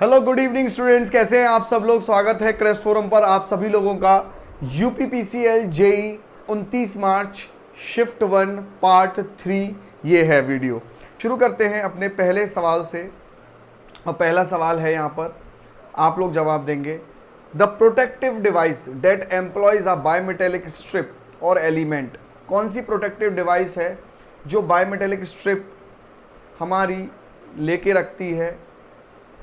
Hello good evening students, कैसे हैं आप सब लोग। स्वागत है क्रेस्ट फोरम पर आप सभी लोगों का। UPPCL JEE 29 March shift 1 part 3 ये है वीडियो। शुरू करते हैं अपने पहले सवाल से और पहला सवाल है यहाँ पर, आप लोग जवाब देंगे। The protective device that employees a bimetallic strip और एलिमेंट। कौन सी प्रोटेक्टिव डिवाइस है जो बायोमेटेलिक स्ट्रिप हमारी लेके रखती है,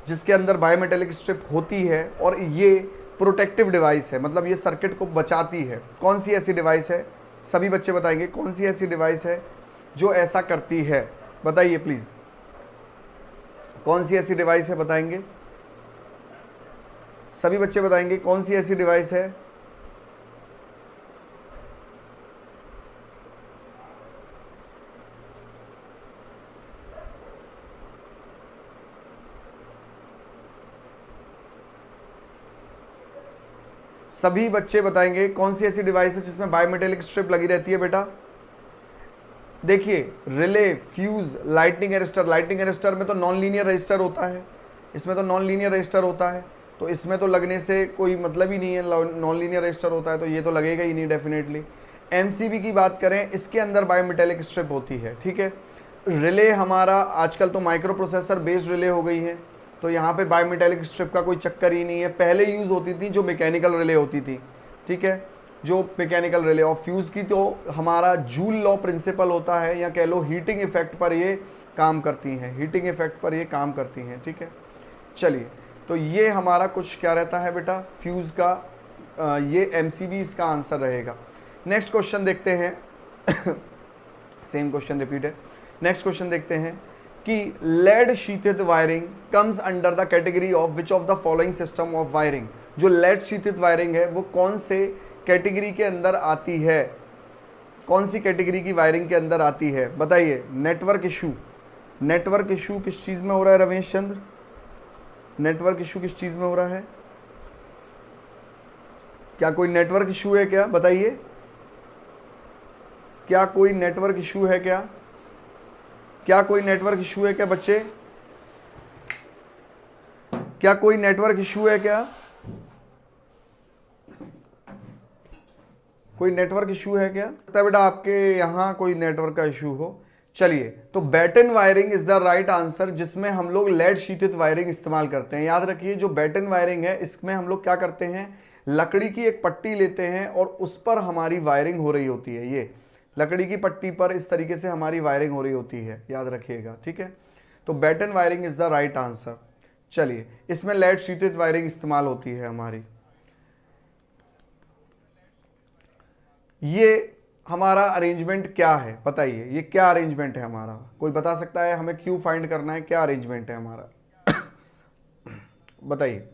जिसके अंदर बायोमेटेलिक स्ट्रिप होती है और ये प्रोटेक्टिव डिवाइस है, मतलब ये सर्किट को बचाती है। कौन सी ऐसी डिवाइस है, सभी बच्चे बताएंगे कौन सी ऐसी डिवाइस है जो ऐसा करती है। बताइए प्लीज, कौन सी ऐसी डिवाइस है, बताएंगे सभी बच्चे बताएंगे कौन सी ऐसी डिवाइस है। सभी बच्चे बताएंगे कौन सी ऐसी डिवाइस है जिसमें बायोमेटेलिक स्ट्रिप लगी रहती है। बेटा देखिए, relay, fuse, lightning arrester. Lightning arrester में तो नॉन लीनियर रजिस्टर होता है, इसमें तो नॉन लीनियर रजिस्टर होता है, तो इसमें तो लगने से कोई मतलब ही नहीं है। नॉन लीनियर रजिस्टर होता है तो ये तो लगेगा ही नहीं डेफिनेटली। एमसीबी की बात करें, इसके अंदर बायोमेटेलिक स्ट्रिप होती है, ठीक है। रिले हमारा आजकल तो माइक्रो प्रोसेसर बेस्ड रिले हो गई है, तो यहाँ पे बायोमेटेलिक स्ट्रिप का कोई चक्कर ही नहीं है। पहले यूज़ होती थी जो मैकेनिकल रिले होती थी, ठीक है, जो मैकेनिकल रिले। और फ्यूज़ की तो हमारा जूल लॉ प्रिंसिपल होता है, या कह लो हीटिंग इफेक्ट पर ये काम करती हैं, हीटिंग इफेक्ट पर ये काम करती हैं, ठीक है। चलिए, तो ये हमारा कुछ क्या रहता है बेटा, फ्यूज़ का। ये एमसीबी इसका आंसर रहेगा। नेक्स्ट क्वेश्चन देखते हैं सेम क्वेश्चन रिपीट है। नेक्स्ट क्वेश्चन देखते हैं कि lead sheathed wiring comes under the category of which of the following system of wiring. जो लेड शीथित वायरिंग है वो कौन से कैटेगरी के अंदर आती है, कौन सी कैटेगरी की वायरिंग के अंदर आती है, बताइए। Network issue. नेटवर्क इशू किस चीज में हो रहा है रमेश चंद्र, नेटवर्क इशू किस चीज में हो रहा है? क्या कोई नेटवर्क इशू है क्या, बताइए। क्या कोई नेटवर्क इशू है क्या? क्या कोई नेटवर्क इशू है क्या बच्चे? क्या कोई नेटवर्क इशू है क्या? कोई नेटवर्क इशू है क्या? लगता है बेटा आपके यहां कोई नेटवर्क का इशू हो। चलिए, तो batten wiring is the right answer, जिसमें हम लोग लेड शीथित वायरिंग इस्तेमाल करते हैं। याद रखिए, जो बैटन वायरिंग है इसमें हम लोग क्या करते हैं, लकड़ी की एक पट्टी लेते हैं और उस पर हमारी वायरिंग हो रही होती है। ये लकड़ी की पट्टी पर इस तरीके से हमारी वायरिंग हो रही होती है, याद रखिएगा, ठीक है। तो batten wiring is the right answer. चलिए, इसमें लेड शीथित वायरिंग इस्तेमाल होती है हमारी। ये हमारा अरेंजमेंट क्या है, बताइए। ये क्या अरेंजमेंट है हमारा, कोई बता सकता है? हमें क्यों फाइंड करना है, क्या अरेंजमेंट है हमारा बताइए।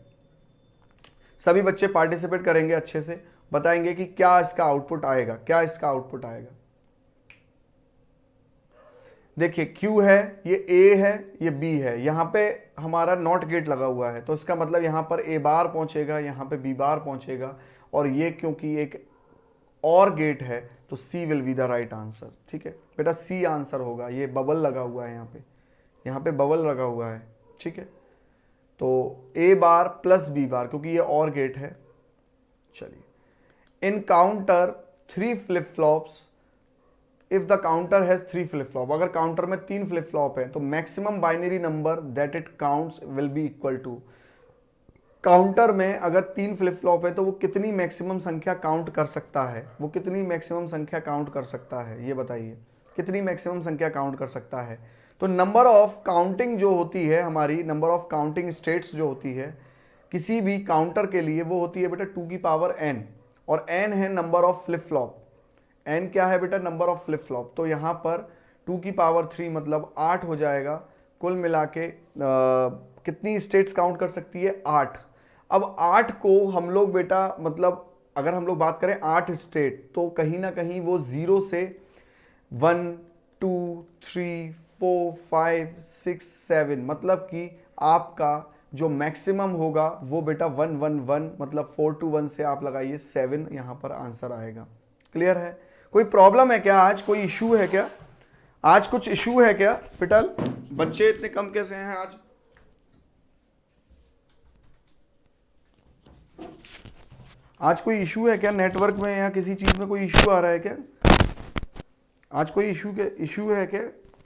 सभी बच्चे पार्टिसिपेट करेंगे, अच्छे से बताएंगे कि क्या इसका आउटपुट आएगा, क्या इसका आउटपुट आएगा। देखिए, Q है, ये A है, ये B है। यहाँ पे हमारा नॉट गेट लगा हुआ है, तो इसका मतलब यहाँ पर A बार पहुंचेगा, यहाँ पे B बार पहुंचेगा, और ये क्योंकि एक और गेट है तो C will be the right answer, ठीक है बेटा। C आंसर होगा। ये बबल लगा हुआ है यहाँ पे बबल लगा हुआ है, ठीक है। तो A bar plus B bar, क्योंकि ये और गेट है। चलिए, in counter 3 flip flops, if the counter has 3 flip flop. अगर काउंटर में 3 फ्लिप फ्लॉप है तो maximum binary number that it counts will be equal to. Counter में अगर 3 फ्लिप फ्लॉप है तो वो कितनी मैक्सिमम संख्या काउंट कर सकता है, वो कितनी मैक्सिमम संख्या काउंट कर सकता है, ये बताइए। कितनी मैक्सिमम संख्या काउंट कर सकता है? तो नंबर ऑफ काउंटिंग जो होती है हमारी, नंबर ऑफ काउंटिंग स्टेट्स जो होती है किसी भी काउंटर के लिए, वो होती है बेटा 2 की पावर n, और n है number of flip flop. n क्या है बेटा? Number of flip flop. तो यहाँ पर 2 की पावर 3 मतलब 8 हो जाएगा। कुल मिला के कितनी स्टेट्स काउंट कर सकती है? 8। अब 8 को हम लोग बेटा, मतलब अगर हम लोग बात करें 8 स्टेट, तो कहीं ना कहीं वो 0 से 1 2 3 4 5 6 7, मतलब कि आपका जो मैक्सिमम होगा वो बेटा 1 1 1, मतलब 4 to 1 से आप लगाइए 7, यहाँ पर आंसर आएगा। क्लियर है? कोई प्रॉब्लम है क्या आज, कोई इशू है क्या आज, कुछ इशू है क्या बेटा? बच्चे इतने कम कैसे हैं आज? आज कोई इशू है क्या नेटवर्क में या किसी चीज में कोई इशू आ रहा है क्या? आज कोई इशू है क्या?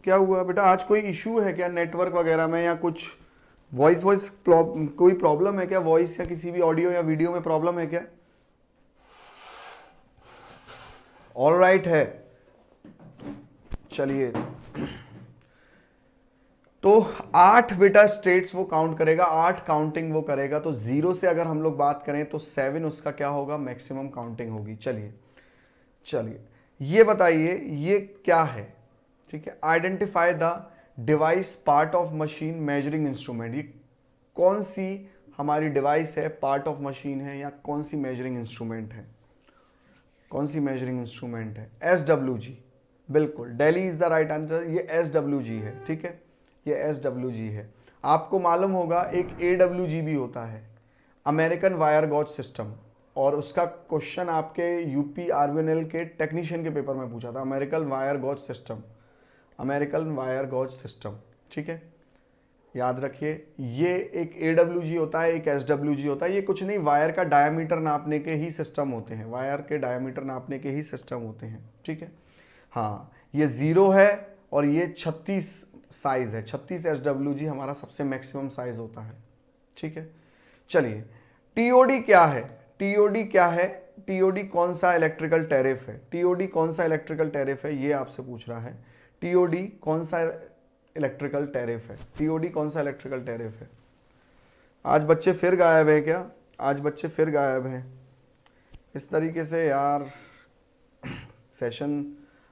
क्या हुआ बेटा, आज कोई इशू है क्या नेटवर्क वगैरह में, या कुछ वॉइस कोई प्रॉब्लम है क्या? वॉइस या किसी भी ऑडियो या वीडियो में प्रॉब्लम है क्या? ऑल राइट है, चलिए। तो 8 बेटा स्टेट्स वो काउंट करेगा, 8 काउंटिंग वो करेगा। तो 0 से अगर हम लोग बात करें तो 7 उसका क्या होगा, मैक्सिमम काउंटिंग होगी। चलिए ये बताइए ये क्या है, ठीक है। Identify the device part of machine measuring instrument. ये कौन सी हमारी डिवाइस है, पार्ट ऑफ मशीन है, या कौन सी मेजरिंग इंस्ट्रूमेंट है? कौन सी मेजरिंग इंस्ट्रूमेंट है? SWG, बिल्कुल, Delhi is the right answer. ये SWG है, ठीक है, ये SWG है। आपको मालूम होगा एक AWG भी होता है, अमेरिकन वायर गॉज सिस्टम, और उसका क्वेश्चन आपके UP RVNL के टेक्नीशियन के पेपर में पूछा था, American wire gauge system, American wire gauge system, ठीक है, याद रखिए। ये एक AWG होता है, एक SWG होता है। ये कुछ नहीं, वायर का डायमीटर नापने के ही सिस्टम होते हैं, वायर के डायमीटर नापने के ही सिस्टम होते हैं, ठीक है। हाँ, ये 0 है और ये 36 साइज है, 36 SWG हमारा सबसे मैक्सिमम साइज होता है, ठीक है। चलिए TOD क्या है? TOD क्या है? TOD कौन सा इलेक्ट्रिकल टैरिफ है? TOD कौन सा इलेक्ट्रिकल टैरिफ है, ये आपसे पूछ रहा है। TOD कौन सा इलेक्ट्रिकल टैरिफ है? TOD कौन सा इलेक्ट्रिकल टैरिफ है? आज बच्चे फिर गायब हैं क्या? आज बच्चे फिर गायब हैं। इस तरीके से यार सेशन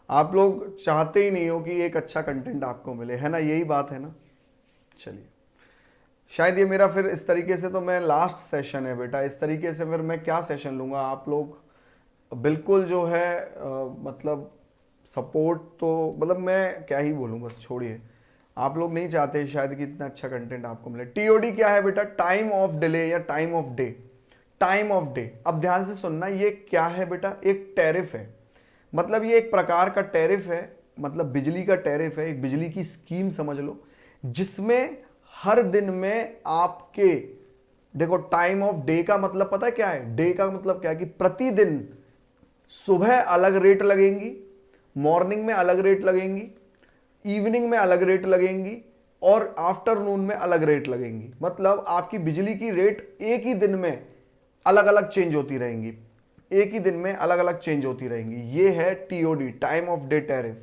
आप लोग चाहते ही नहीं हो कि एक अच्छा कंटेंट आपको मिले, है ना, यही बात है ना। चलिए, शायद ये मेरा फिर इस तरीके से तो मैं लास्ट सेशन है बेटा, इस तरीके से फिर मैं क्या सेशन लूँगा। आप लोग बिल्कुल जो है मतलब सपोर्ट तो मतलब मैं क्या ही बोलूँ, बस छोड़िए। आप लोग नहीं चाहते शायद कि इतना अच्छा कंटेंट आपको मिले। TOD क्या है बेटा? टाइम ऑफ डिले या time of day, time of day. अब ध्यान से सुनना, ये क्या है बेटा? एक टैरिफ है, मतलब ये एक प्रकार का टैरिफ है, मतलब बिजली का टैरिफ है, एक बिजली की स्कीम समझ लो, जिसमें हर दिन में आपके, देखो टाइम ऑफ डे का मतलब पता है क्या है? डे का मतलब क्या है कि प्रतिदिन सुबह अलग रेट लगेंगी, मॉर्निंग में अलग रेट लगेंगी, इवनिंग में अलग रेट लगेंगी, और आफ्टरनून में अलग रेट लगेंगी। मतलब आपकी बिजली की रेट एक ही दिन में अलग अलग चेंज होती रहेंगी, एक ही दिन में अलग अलग चेंज होती रहेंगी। ये है TOD, time of day tariff,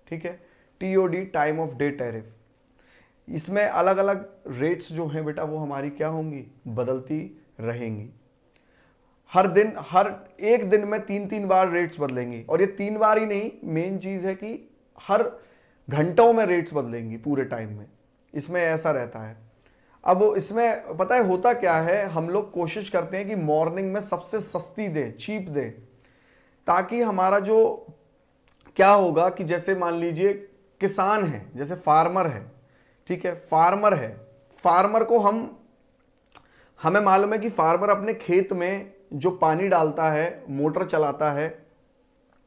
ठीक है। TOD time of day tariff. इसमें अलग अलग रेट्स जो हैं बेटा वो हमारी क्या होंगी? बदलती रहेंगी। हर दिन, हर एक दिन में 3-3 बार रेट्स बदलेंगी, और ये 3 बार ही नहीं, मेन चीज है कि हर घंटों में रेट्स बदलेंगी पूरे टाइम में, इसमें ऐसा रहता है। अब इसमें पता है होता क्या है, हम लोग कोशिश करते हैं कि मॉर्निंग में सबसे सस्ती दे, चीप दे, ताकि हमारा जो क्या होगा कि जैसे मान लीजिए किसान है, जैसे फार्मर है, ठीक है, फार्मर है, फार्मर को हमें मालूम है कि फार्मर अपने खेत में जो पानी डालता है, मोटर चलाता है,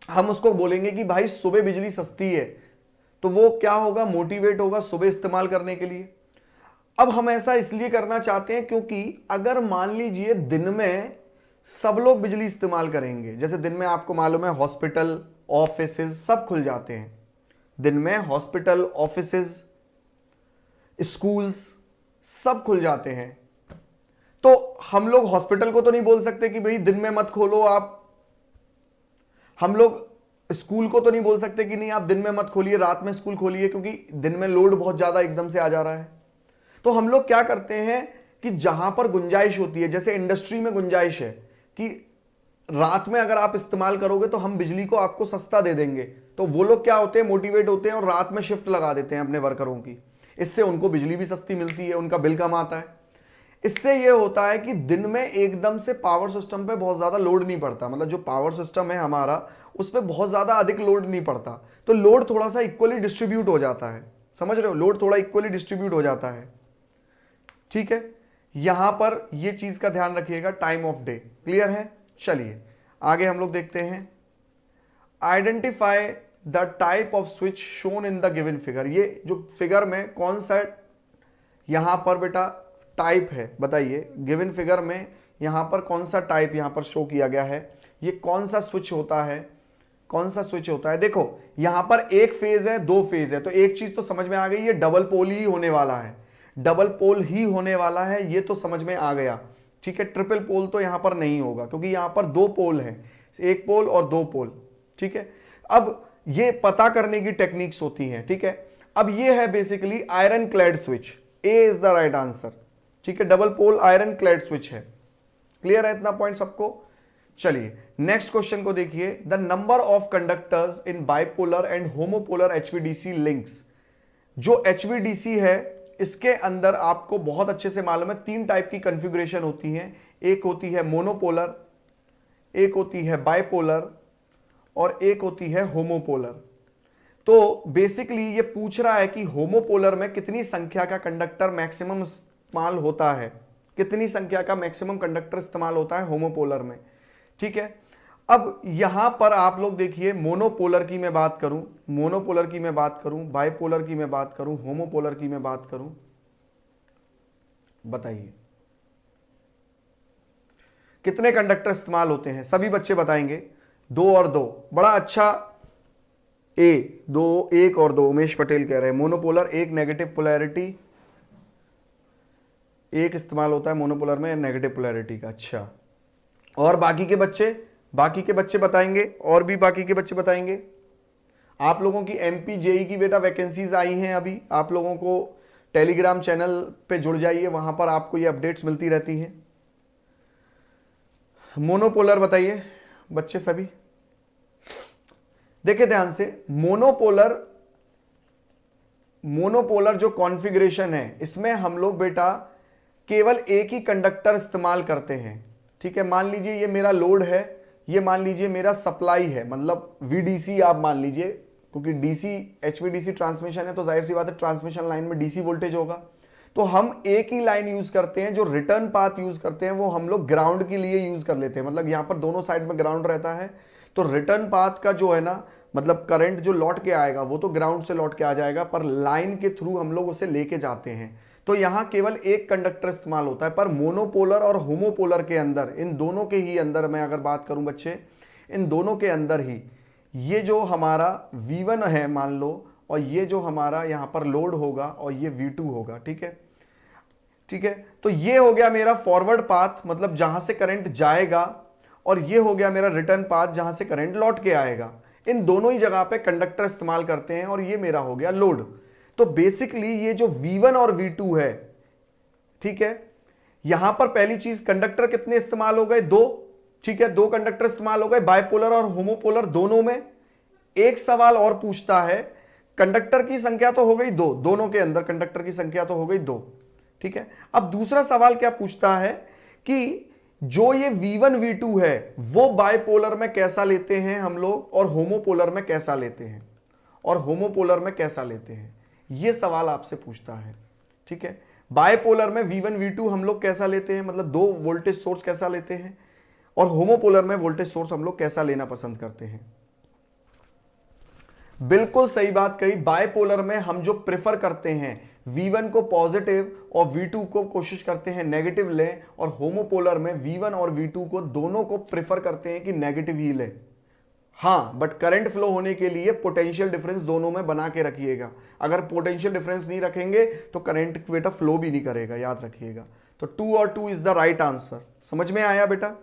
हम उसको बोलेंगे कि भाई सुबह बिजली सस्ती है, तो वो क्या होगा? मोटिवेट होगा सुबह इस्तेमाल करने के लिए। अब हम ऐसा इसलिए करना चाहते हैं क्योंकि अगर मान लीजिए दिन में सब लोग बिजली इस्तेमाल करेंगे, जैसे दिन में आपको मालूम है हॉस्पिटल, ऑफिसेज सब खुल जाते हैं दिन में, हॉस्पिटल, ऑफिसेज, स्कूल्स सब खुल जाते हैं, तो हम लोग हॉस्पिटल को तो नहीं बोल सकते कि भाई दिन में मत खोलो आप, हम लोग स्कूल को तो नहीं बोल सकते कि नहीं आप दिन में मत खोलिए, रात में स्कूल खोलिए, क्योंकि दिन में लोड बहुत ज्यादा एकदम से आ जा रहा है। तो हम लोग क्या करते हैं कि जहां पर गुंजाइश होती है, जैसे इंडस्ट्री में गुंजाइश है कि रात में अगर आप इस्तेमाल करोगे तो हम बिजली को आपको सस्ता दे देंगे, तो वो लोग क्या होते हैं? मोटिवेट होते हैं और रात में शिफ्ट लगा देते हैं अपने वर्करों की। इससे उनको बिजली भी सस्ती मिलती है, उनका बिल कम आता है। इससे ये होता है कि दिन में एकदम से पावर सिस्टम पे बहुत ज्यादा लोड नहीं पड़ता, मतलब जो पावर सिस्टम है हमारा उस पर बहुत ज्यादा अधिक लोड नहीं पड़ता, तो लोड थोड़ा सा इक्वली डिस्ट्रीब्यूट हो जाता है, समझ रहे हो? लोड थोड़ा इक्वली डिस्ट्रीब्यूट हो जाता है, ठीक है। यहां पर ये चीज का ध्यान रखिएगा, टाइम ऑफ डे, क्लियर है। चलिए आगे हम लोग देखते हैं, identify the type off switch shown in the given figure. ये जो फिगर में कौन सा यहां पर बेटा टाइप है, बताइए। गिवन फिगर में यहां पर कौन सा टाइप यहां पर शो किया गया है, ये कौन सा स्विच होता है, कौन सा स्विच होता है। देखो यहां पर एक फेज है, दो फेज है, तो एक चीज तो समझ में आ गई, ये डबल पोल ही होने वाला है, डबल पोल ही होने वाला है, ये तो समझ में आ गया। ठीक है, ट्रिपल पोल तो यहां पर नहीं होगा क्योंकि यहां पर दो पोल है, एक पोल और दो पोल। ठीक है, अब ये पता करने की टेक्निक्स होती हैं। ठीक है, अब ये है basically iron clad switch, A is the right answer. ठीक है, double pole iron clad switch है। क्लियर है इतना पॉइंट सबको। चलिए नेक्स्ट क्वेश्चन को देखिए, the number of conductors in bipolar and homopolar HVDC links. जो एचवीडीसी है इसके अंदर आपको बहुत अच्छे से मालूम है तीन टाइप की कॉन्फ़िगरेशन होती हैं, एक होती है मोनोपोलर, एक होती है बाइपोलर और एक होती है होमोपोलर। तो बेसिकली ये पूछ रहा है कि होमोपोलर में कितनी संख्या का कंडक्टर मैक्सिमम इस्तेमाल होता है, कितनी संख्या का मैक्सिमम कंडक्टर इस्तेमाल होता है होमोपोलर में। ठीक है, अब यहां पर आप लोग देखिए, मोनोपोलर की मैं बात करूं, मोनोपोलर की मैं बात करूं, बाइपोलर की मैं बात करूं, होमोपोलर की मैं बात करूं, बताइए कितने कंडक्टर इस्तेमाल होते हैं, सभी बच्चे बताएंगे। दो और दो, बड़ा अच्छा। ए दो, एक और दो, उमेश पटेल कह रहे हैं मोनोपोलर एक नेगेटिव पोलैरिटी, एक इस्तेमाल होता है मोनोपोलर में नेगेटिव पोलैरिटी का। अच्छा, और बाकी के बच्चे, बाकी के बच्चे बताएंगे, और भी बाकी के बच्चे बताएंगे। आप लोगों की एमपी जेई की बेटा वैकेंसीज आई हैं अभी, आप लोगों को टेलीग्राम चैनल पे जुड़ जाइए, वहां पर आपको ये अपडेट्स मिलती रहती हैं। मोनोपोलर बताइए बच्चे सभी, देखिए ध्यान से। मोनोपोलर, मोनोपोलर जो कॉन्फ़िगरेशन है इसमें हम लोग बेटा केवल एक ही कंडक्टर इस्तेमाल करते हैं। ठीक है, मान लीजिए ये मेरा लोड है, ये मान लीजिए मेरा सप्लाई है, मतलब वीडीसी आप मान लीजिए, क्योंकि डीसी एचवीडीसी ट्रांसमिशन है तो जाहिर सी बात है ट्रांसमिशन लाइन में डीसी वोल्टेज होगा। तो हम एक ही लाइन यूज करते हैं, जो रिटर्न पाथ यूज करते हैं वो हम लोग ग्राउंड के लिए यूज कर लेते हैं, मतलब यहां पर दोनों साइड में ग्राउंड रहता है, तो रिटर्न पाथ का जो है ना, मतलब करंट जो लौट के आएगा वो तो ग्राउंड से लौट के आ जाएगा, पर लाइन के थ्रू हम लोग उसे लेके जाते हैं। तो यहां केवल एक कंडक्टर इस्तेमाल होता है। पर मोनोपोलर और होमोपोलर के अंदर, इन दोनों के ही अंदर मैं अगर बात करूं बच्चे, इन दोनों के अंदर ही ये जो हमारा V1 है मान लो, और ये जो हमारा यहां पर लोड होगा और ये V2 होगा। ठीक है, ठीक है, तो ये हो गया मेरा फॉरवर्ड पाथ, मतलब जहां से करंट जाएगा, और ये हो गया मेरा रिटर्न पाथ जहां से करंट लौट के आएगा। इन दोनों ही जगह पे कंडक्टर इस्तेमाल करते हैं, और ये मेरा हो गया लोड। तो बेसिकली ये जो V1 और V2 है, ठीक है, यहां पर पहली चीज कंडक्टर कितने इस्तेमाल हो गए, दो। ठीक है, दो कंडक्टर इस्तेमाल हो गए बाइपोलर और होमोपोलर दोनों में। एक सवाल और पूछता है, कंडक्टर की संख्या तो हो गई दो, दोनों के अंदर कंडक्टर की संख्या तो हो गई दो। ठीक है, अब दूसरा सवाल क्या पूछता है कि जो ये V1 V2 है वो बाइपोलर में कैसा लेते हैं हम लोग, और होमोपोलर में कैसा लेते हैं, और होमोपोलर में कैसा लेते हैं, ये सवाल आपसे पूछता है। ठीक है, बाइपोलर में V1 V2 हम लोग कैसा लेते हैं, मतलब दो वोल्टेज सोर्स कैसा लेते हैं, और होमोपोलर में वोल्टेज सोर्स हम लोग कैसा लेना पसंद करते हैं। बिल्कुल सही बात कही, बाइपोलर में हम जो प्रेफर करते हैं V1 को पॉजिटिव और V2 को कोशिश करते हैं नेगेटिव लें, और होमोपोलर में V1 और V2 को दोनों को प्रेफर करते हैं कि नेगेटिव ही लें। हाँ, बट करंट फ्लो होने के लिए पोटेंशियल डिफरेंस दोनों में बना के रखिएगा। अगर पोटेंशियल डिफरेंस नहीं रखेंगे तो करंट बेटा फ्लो भी नहीं करेगा, याद रखिएगा। तो 2 और 2 इज द राइट आंसर। समझ में आया बेटा,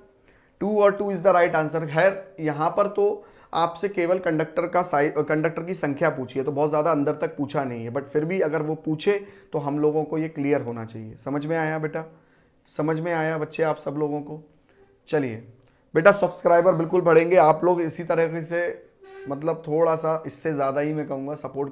2 और 2 इज द राइट आंसर। खैर यहां पर तो आपसे केवल कंडक्टर की संख्या पूछी है, तो बहुत ज्यादा अंदर तक पूछा नहीं है, बट फिर भी अगर वो पूछे तो हम लोगों को ये क्लियर होना चाहिए। समझ में आया बेटा, समझ में आया बच्चे आप सब लोगों को। चलिए बेटा, सब्सक्राइबर बिल्कुल बढ़ेंगे आप लोग इसी तरह से, मतलब थोड़ा सा इससे ज़्यादा ही मैं कहूँगा, सपोर्ट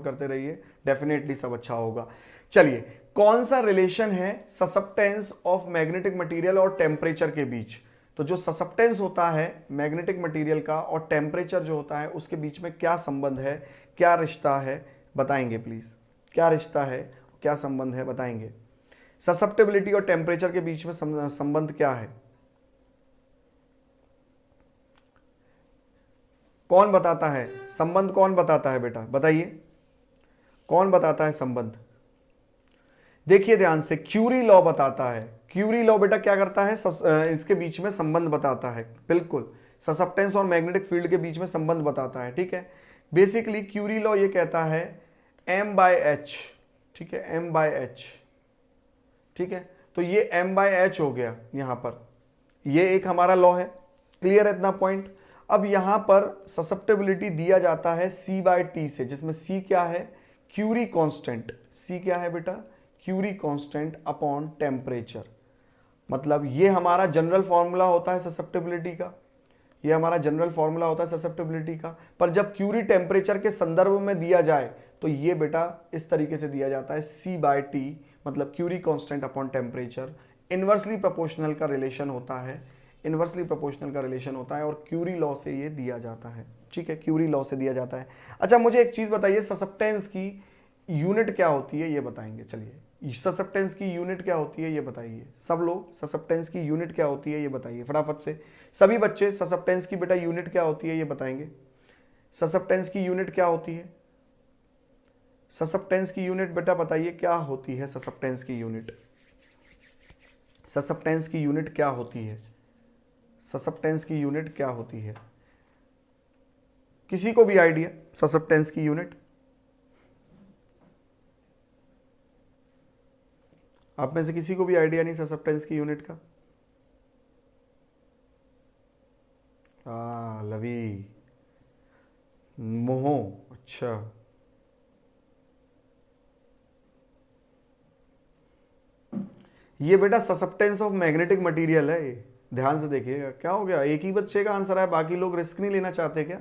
करते रहिए, डेफिनेटली सब अच्छा होगा। चलिए, कौन सा रिलेशन है ससेप्टेंस ऑफ मैग्नेटिक मटेरियल और टेम्परेचर के बीच। तो जो ससेप्टेंस होता है मैग्नेटिक मटेरियल का और टेम्परेचर जो होता है उसके बीच में क्या संबंध है, क्या रिश्ता है, बताएंगे प्लीज। क्या रिश्ता है, क्या संबंध है, बताएंगे। ससेप्टेबिलिटी और टेम्परेचर के बीच में संबंध क्या है, कौन बताता है संबंध, कौन बताता है बेटा, बताइए कौन बताता है संबंध। देखिए ध्यान से, क्यूरी लॉ बताता है, क्यूरी लॉ बेटा क्या करता है, इसके बीच में संबंध बताता है, बिल्कुल ससेप्टेंस और मैग्नेटिक फील्ड के बीच में संबंध बताता है, ठीक है। बेसिकली क्यूरी लॉ ये कहता है m/h, ठीक है, m/h, ठीक है। तो ये m/h हो गया यहां पर, ये एक हमारा लॉ है, क्लियर है इतना पॉइंट। अब यहां पर ससेप्टेबिलिटी दिया जाता है c/t से, जिसमें c क्या है, क्यूरी कांस्टेंट, c क्या है बेटा, क्यूरी कांस्टेंट अपॉन टेम्परेचर। मतलब ये हमारा जनरल फॉर्मूला होता है ससेप्टेबिलिटी का, ये हमारा जनरल फॉर्मूला होता है ससेप्टेबिलिटी का। पर जब क्यूरी टेम्परेचर के संदर्भ में दिया जाए तो ये बेटा इस तरीके से दिया जाता है c/t, मतलब Curie constant upon temperature. Inversely proportional का रिलेशन होता है, इनवर्सली प्रोपोर्शनल का रिलेशन होता है, और क्यूरी लॉ से ये दिया जाता है, ठीक है, क्यूरी लॉ से दिया जाता है। अच्छा मुझे एक चीज बताइए, ससेप्टेंस की यूनिट क्या होती है ये बताएंगे, चलिए ससेप्टेंस की यूनिट क्या होती है ये बताइए सब लोग, ससेप्टेंस की यूनिट क्या होती है ये बताइए फटाफट से सभी बच्चे, ससेप्टेंस की बेटा यूनिट क्या होती है ये बताएंगे, ससेप्टेंस की यूनिट क्या होती है, ससेप्टेंस की यूनिट बेटा बताइए क्या होती है, ससेप्टेंस की यूनिट, ससेप्टेंस की यूनिट क्या होती है, ससेप्टेंस की यूनिट क्या होती है, किसी को भी आइडिया ससेप्टेंस की यूनिट, आप में से किसी को भी आइडिया नहीं ससेप्टेंस की यूनिट का? लवी, मोहो, अच्छा ये बेटा ससेप्टेंस ऑफ मैग्नेटिक मटेरियल है, ये ध्यान से देखिएगा। क्या हो गया, एक ही बच्चे का आंसर है, बाकी लोग रिस्क नहीं लेना चाहते क्या?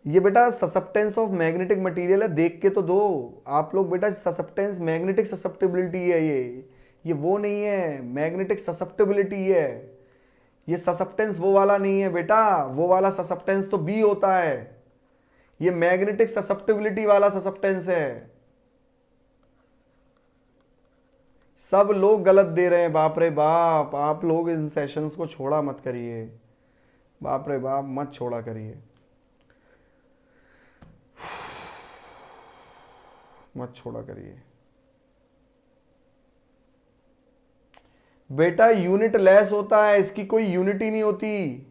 ये बेटा ससेप्टेंस ऑफ मैग्नेटिक मटेरियल है, देख के तो दो आप लोग बेटा, ससेप्टेंस मैग्नेटिक ससेप्टेबिलिटी है, ये वो नहीं है, मैग्नेटिक ससेप्टेबिलिटी है, ये ससेप्टेंस वो वाला नहीं है बेटा, वो वाला ससेप्टेंस तो बी होता है, ये मैग्नेटिक ससेप्टेबिलिटी वाला ससेप्टेंस है। सब लोग गलत दे रहे हैं, बाप रे बाप, आप लोग इन सेशंस को छोड़ा मत करिए, बाप रे बाप मत छोड़ा करिए, मत छोड़ा करिए बेटा, यूनिट लेस होता है, इसकी कोई यूनिट ही नहीं होती।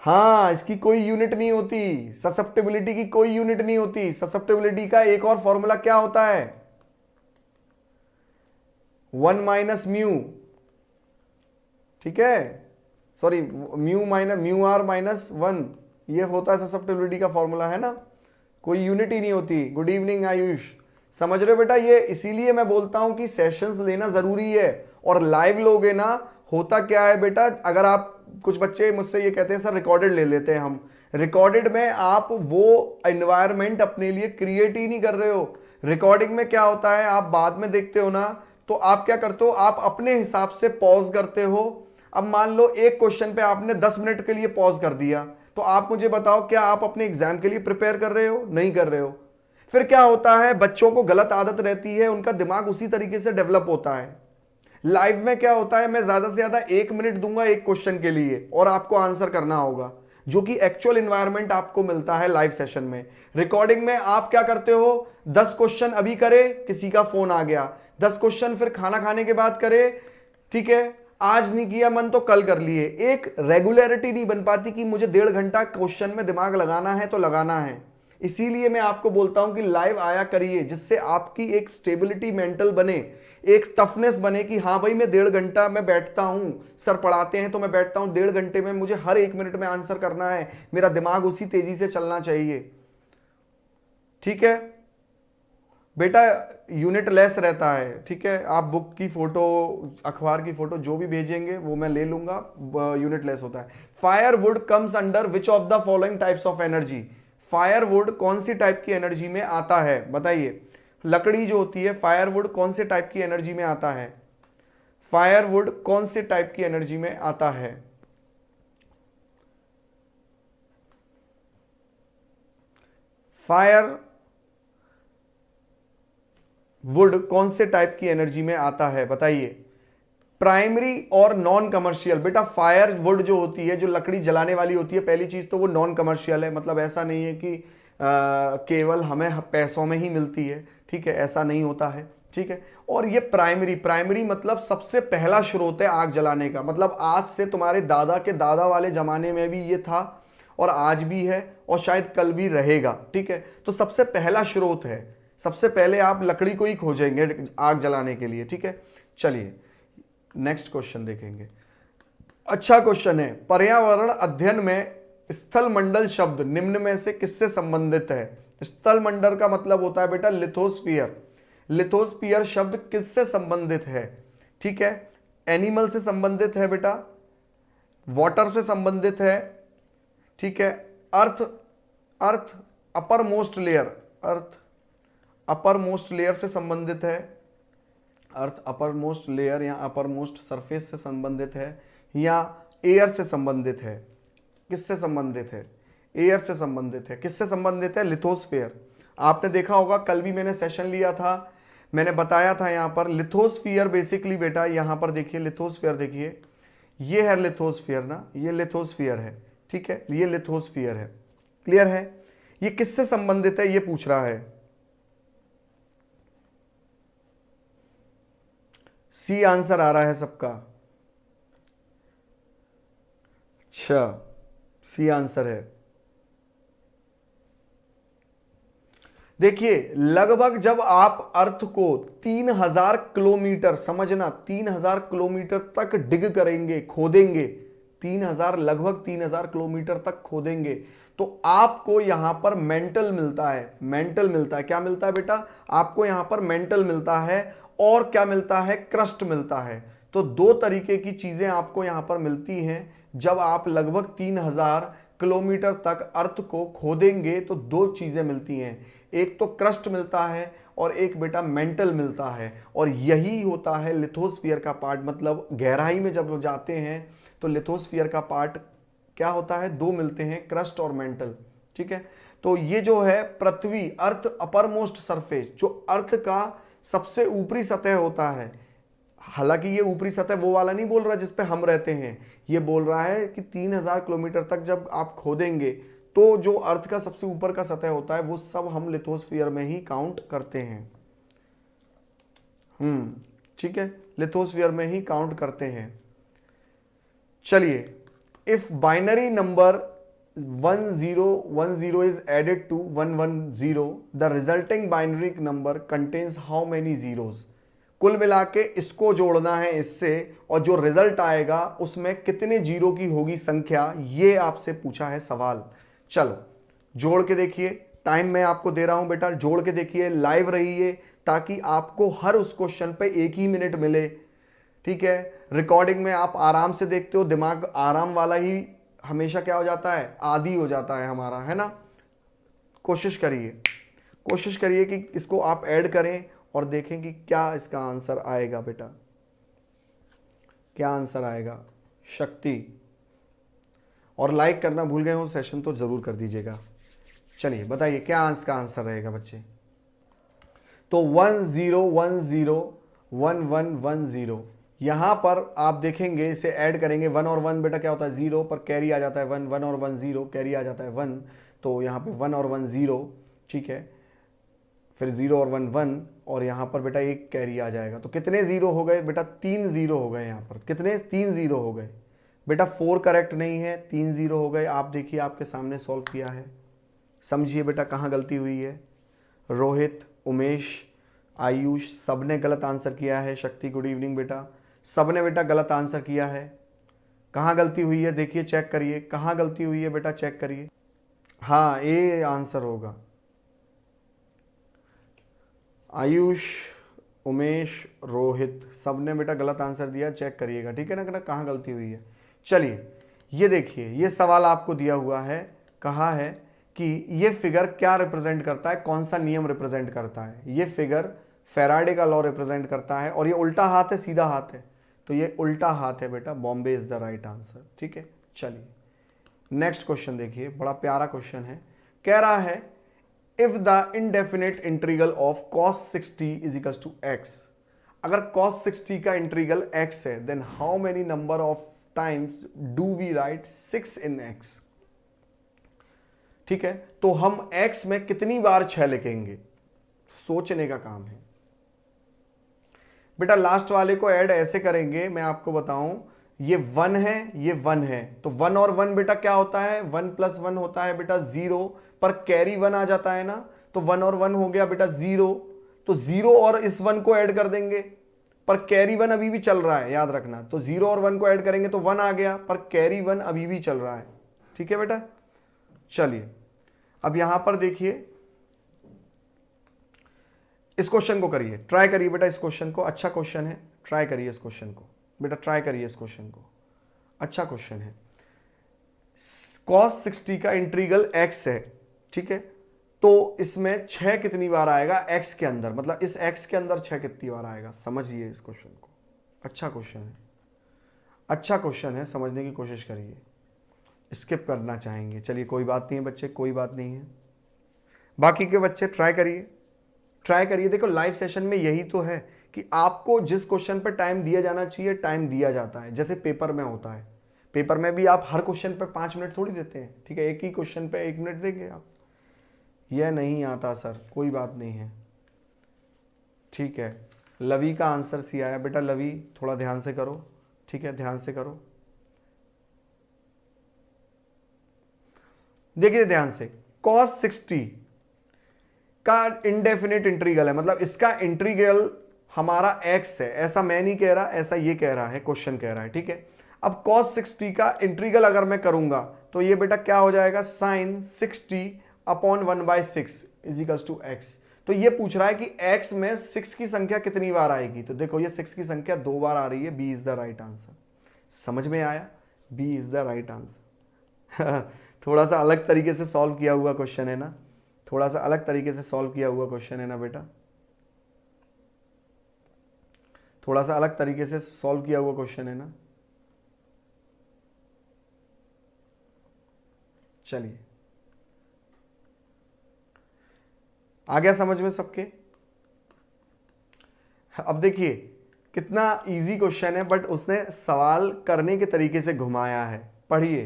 हाँ, इसकी कोई यूनिट नहीं होती, ससेप्टेबिलिटी की कोई यूनिट नहीं होती। ससेप्टेबिलिटी का एक और फॉर्मूला क्या होता है, 1 माइनस म्यू, ठीक है, सॉरी म्यू आर माइनस 1, ये होता है ससेप्टेबिलिटी का फॉर्मूला, है ना, कोई यूनिट ही नहीं होती। गुड इवनिंग आयुष, समझ रहे हो बेटा, ये इसीलिए मैं बोलता हूं कि सेशंस लेना जरूरी है और लाइव लोगे ना। होता क्या है बेटा, अगर आप, कुछ बच्चे मुझसे ये कहते हैं सर रिकॉर्डेड ले लेते हैं हम, रिकॉर्डेड में आप वो एनवायरनमेंट अपने लिए क्रिएट ही नहीं कर रहे हो। रिकॉर्डिंग में क्या होता है, आप बाद में देखते हो ना, तो आप क्या करते हो, आप अपने हिसाब से पॉज करते हो। अब मान लो एक क्वेश्चन पे आपने 10 मिनट के लिए पॉज कर दिया, तो आप मुझे बताओ क्या आप अपने एग्जाम के लिए प्रिपेयर कर रहे हो? नहीं कर रहे हो। फिर क्या होता है, बच्चों को गलत आदत रहती है, उनका दिमाग उसी तरीके से डेवलप होता है। लाइव में क्या होता है, मैं ज्यादा से ज्यादा 1 मिनट दूंगा एक क्वेश्चन के लिए और आपको आंसर करना होगा, जो कि एक्चुअल एनवायरनमेंट आपको मिलता है लाइव सेशन में। रिकॉर्डिंग में आप क्या करते हो, 10 क्वेश्चन अभी करे, किसी का फोन आ गया, 10 क्वेश्चन फिर खाना खाने के बाद करे, ठीक है, आज नहीं किया मन तो कल कर लिए। एक रेगुलरिटी नहीं बन पाती कि मुझे 1.5 घंटा क्वेश्चन में दिमाग लगाना है तो लगाना है। इसीलिए मैं आपको बोलता हूं कि लाइव आया करिए, जिससे आपकी एक स्टेबिलिटी मेंटल बने, एक टफनेस बने कि हाँ भाई मैं 1.5 घंटा मैं बैठता हूं, सर पढ़ाते हैं तो मैं बैठता हूं 1.5 घंटे में, मुझे हर 1 मिनट में आंसर करना है, मेरा दिमाग उसी तेजी से चलना चाहिए, ठीक है बेटा। यूनिट लेस रहता है, ठीक है, आप बुक की फोटो, अखबार की फोटो जो भी भेजेंगे वो मैं ले लूंगा, यूनिट लेस होता है। Firewood comes under which of the following types of energy, firewood कौन सी टाइप की एनर्जी में आता है बताइए। लकड़ी जो होती है, फायरवुड कौन से टाइप की एनर्जी में आता है, फायरवुड कौन से टाइप की एनर्जी में आता है, फायर वुड कौन से टाइप की एनर्जी में आता है बताइए। प्राइमरी और नॉन कमर्शियल, बेटा फायर वुड जो होती है, जो लकड़ी जलाने वाली होती है, पहली चीज तो वो नॉन कमर्शियल है, मतलब ऐसा नहीं है कि केवल हमें पैसों में ही मिलती है, ठीक है, ऐसा नहीं होता है, ठीक है। और ये प्राइमरी मतलब सबसे पहला स्रोत है आग जलाने का, मतलब आज से तुम्हारे दादा के दादा वाले जमाने में भी ये था और आज भी है और शायद कल भी रहेगा, ठीक है। तो सबसे पहला स्रोत है, सबसे पहले आप लकड़ी को ही खोजेंगे आग जलाने के लिए, ठीक है। चलिए नेक्स्ट क्वेश्चन देखेंगे। अच्छा क्वेश्चन है, पर्यावरण अध्ययन में स्थल मंडल शब्द निम्न में से किससे संबंधित है? स्थल मंडल का मतलब होता है बेटा लिथोस्फीयर। लिथोस्फीयर शब्द किससे संबंधित है? ठीक है, एनिमल से संबंधित है बेटा, वाटर से संबंधित है, ठीक है, अर्थ अपर मोस्ट लेयर, अर्थ अपर मोस्ट लेयर से संबंधित है, अर्थ अपर मोस्ट लेयर या अपर मोस्ट सरफेस से संबंधित है, या एयर से संबंधित है? किससे संबंधित है? एयर से संबंधित है। किससे संबंधित है? लिथोस्फीयर। आपने देखा होगा कल भी मैंने सेशन लिया था, मैंने बताया था यहां पर लिथोस्फीयर बेसिकली बेटा, यहां पर देखिए लिथोस्फीयर, देखिए ये है लिथोस्फीयर ना, ये लिथोस्फीयर है, ठीक है, ये लिथोस्फीयर है, क्लियर है। ये किससे संबंधित है ये पूछ रहा है। सी आंसर आ रहा है सबका। अच्छा, सी आंसर है। देखिए लगभग जब आप अर्थ को 3000 किलोमीटर, समझना 3000 किलोमीटर तक डिग करेंगे, खोदेंगे, 3000 लगभग 3000 किलोमीटर तक खोदेंगे, तो आपको यहां पर मेंटल मिलता है। मेंटल मिलता है, क्या मिलता है बेटा? आपको यहां पर मेंटल मिलता है, और क्या मिलता है? क्रस्ट मिलता है। तो दो तरीके की चीजें आपको यहां पर मिलती हैं। जब आप लगभग 3000 किलोमीटर तक अर्थ को खोदेंगे तो दो चीजें मिलती हैं, एक तो क्रस्ट मिलता है और एक बेटा मेंटल मिलता है। और यही होता है लिथोस्फीयर का पार्ट, मतलब गहराई में जब जाते हैं तो लिथोस्फीयर का पार्ट क्या होता है? दो मिलते हैं, क्रस्ट और मेंटल, ठीक है। तो ये जो है पृथ्वी, अर्थ अपर मोस्ट सरफेस, जो अर्थ का सबसे ऊपरी सतह होता है, हालांकि ये ऊपरी सतह वो वाला नहीं बोल रहा जिस पे हम रहते हैं, ये बोल रहा है कि 3000 किलोमीटर तक जब आप खोदेंगे तो जो अर्थ का सबसे ऊपर का सतह होता है वो सब हम लिथोस्फीयर में ही काउंट करते हैं। ठीक है, लिथोस्फीयर में ही काउंट करते हैं। चलिए, if binary number 1010 is added to 110, the resulting binary number contains how many zeros? कुल मिला के इसको जोड़ना है इससे, और जो रिजल्ट आएगा उसमें कितने जीरो की होगी संख्या, ये आपसे पूछा है सवाल। चलो जोड़ के देखिए, टाइम मैं आपको दे रहा हूं बेटा, जोड़ के देखिए, लाइव रहिए ताकि आपको हर उस क्वेश्चन पे 1 ही मिनट मिले, ठीक है। रिकॉर्डिंग में आप आराम से देखते हो, दिमाग आराम वाला ही हमेशा क्या हो जाता है? आदी हो जाता है हमारा, है ना। कोशिश करिए कि इसको आप ऐड करें और देखें कि क्या इसका आंसर आएगा बेटा, क्या आंसर आएगा। शक्ति, और लाइक करना भूल गए हो सेशन तो जरूर कर दीजिएगा। चलिए बताइए क्या इसका आंसर रहेगा बच्चे। तो 10101110, यहां पर आप देखेंगे, इसे ऐड करेंगे, 1 और 1 बेटा क्या होता है? 0, पर कैरी आ जाता है 1, 1 और 1 0, कैरी आ जाता है 1, तो यहां पे 1 और 1 0, ठीक है। फिर 0 और 1 1, और यहां पर बेटा एक कैरी आ जाएगा। तो कितने जीरो हो गए बेटा? 3 जीरो हो गए। यहां पर कितने? 3 जीरो हो गए बेटा। 4 करेक्ट नहीं है, 3 जीरो हो गए। आप देखिए, आपके सामने सॉल्व किया है, समझिए बेटा कहां गलती हुई है। रोहित, उमेश, आयुष सबने गलत आंसर किया है। शक्ति गुड इवनिंग बेटा, सबने बेटा गलत आंसर किया है। कहां गलती हुई है देखिए, चेक करिए कहां गलती हुई है बेटा, चेक करिए। हाँ, ए आंसर होगा। आयुष, उमेश, रोहित सबने बेटा गलत आंसर दिया, चेक करिएगा, ठीक है ना, कहां गलती हुई है। चलिए ये देखिए, ये सवाल आपको दिया हुआ है, कहा है कि ये फिगर क्या रिप्रेजेंट करता है, कौन सा नियम रिप्रेजेंट करता है। ये फिगर फैराडे का लॉ रिप्रेजेंट करता है, और ये उल्टा हाथ है सीधा हाथ है, तो ये उल्टा हाथ है बेटा। Bombay is the right answer, ठीक है। चलिए नेक्स्ट क्वेश्चन देखिए, बड़ा प्यारा क्वेश्चन है। कह रहा है if the indefinite integral of cos 60 is equal to x, अगर cos 60 का इंटीग्रल x है, then how many number of times do we write 6 in x। ठीक है, तो हम x में कितनी बार 6 लिखेंगे, सोचने का काम है बेटा। लास्ट वाले को ऐड ऐसे करेंगे, मैं आपको बताऊं, ये 1 है, ये 1 है, तो 1 और 1 बेटा क्या होता है, 1 + 1 होता है बेटा 0, पर कैरी 1 आ जाता है ना, तो 1 और 1 हो गया बेटा 0, तो 0 और इस 1 को ऐड कर देंगे, पर कैरी 1 अभी भी चल रहा है, याद रखना, तो 0 और 1 को ऐड करेंगे तो 1 आ गया, पर कैरी 1 अभी भी चल रहा है। ठीक है बेटा, चलिए अब यहां पर देखिए, इस क्वेश्चन को करिए, ट्राई करिए बेटा इस क्वेश्चन को, अच्छा क्वेश्चन है, ट्राई करिए इस क्वेश्चन को बेटा, ट्राई करिए इस क्वेश्चन को, अच्छा क्वेश्चन है। cos 60 का इंटीग्रल x है, ठीक है, तो इसमें 6 कितनी बार आएगा x के अंदर, मतलब इस x के अंदर 6 कितनी बार आएगा, समझिए इस क्वेश्चन को, अच्छा क्वेश्चन है, अच्छा क्वेश्चन है, समझने की कोशिश करिए, स्किप करना चाहेंगे, चलिए कोई बात नहीं है बच्चे, कोई बात नहीं है, बाकी के बच्चे ट्राई करिए, ट्राई करिए। देखो लाइव सेशन में यही तो है कि आपको जिस क्वेश्चन पर टाइम दिया जाना चाहिए टाइम दिया जाता है, जैसे पेपर में होता है, पेपर में भी आप हर क्वेश्चन पर 5 मिनट थोड़ी देते हैं, ठीक है, एक ही क्वेश्चन पे 1 मिनट देंगे आप, यह नहीं आता सर, कोई बात नहीं है, ठीक है। लवी का आंसर सी आया बेटा, लवी थोड़ा ध्यान से करो, ठीक है, ध्यान से करो, देखिए ध्यान से, cos 60 का इंडेफिनिट इंटीग्रल है, मतलब इसका इंटीग्रल हमारा x है, ऐसा मैं नहीं कह रहा, ऐसा ये कह रहा है, क्वेश्चन कह रहा है, ठीक है। अब cos 60 का इंटीग्रल अगर मैं करूंगा तो ये बेटा क्या हो जाएगा, sin 60 upon 1/6 equals to x, तो ये पूछ रहा है कि x में 6 की संख्या कितनी बार आएगी, तो देखो ये 6 की संख्या 2 बार आ रही है, b is the right answer, समझ में आया, b is the right answer. थोड़ा सा अलग तरीके से सॉल्व किया हुआ क्वेश्चन है ना, थोड़ा सा अलग तरीके से सॉल्व किया हुआ क्वेश्चन है ना बेटा, थोड़ा सा अलग तरीके से सॉल्व किया हुआ क्वेश्चन है ना। चलिए आ गया समझ में सबके। अब देखिए कितना इजी क्वेश्चन है, बट उसने सवाल करने के तरीके से घुमाया है, पढ़िए,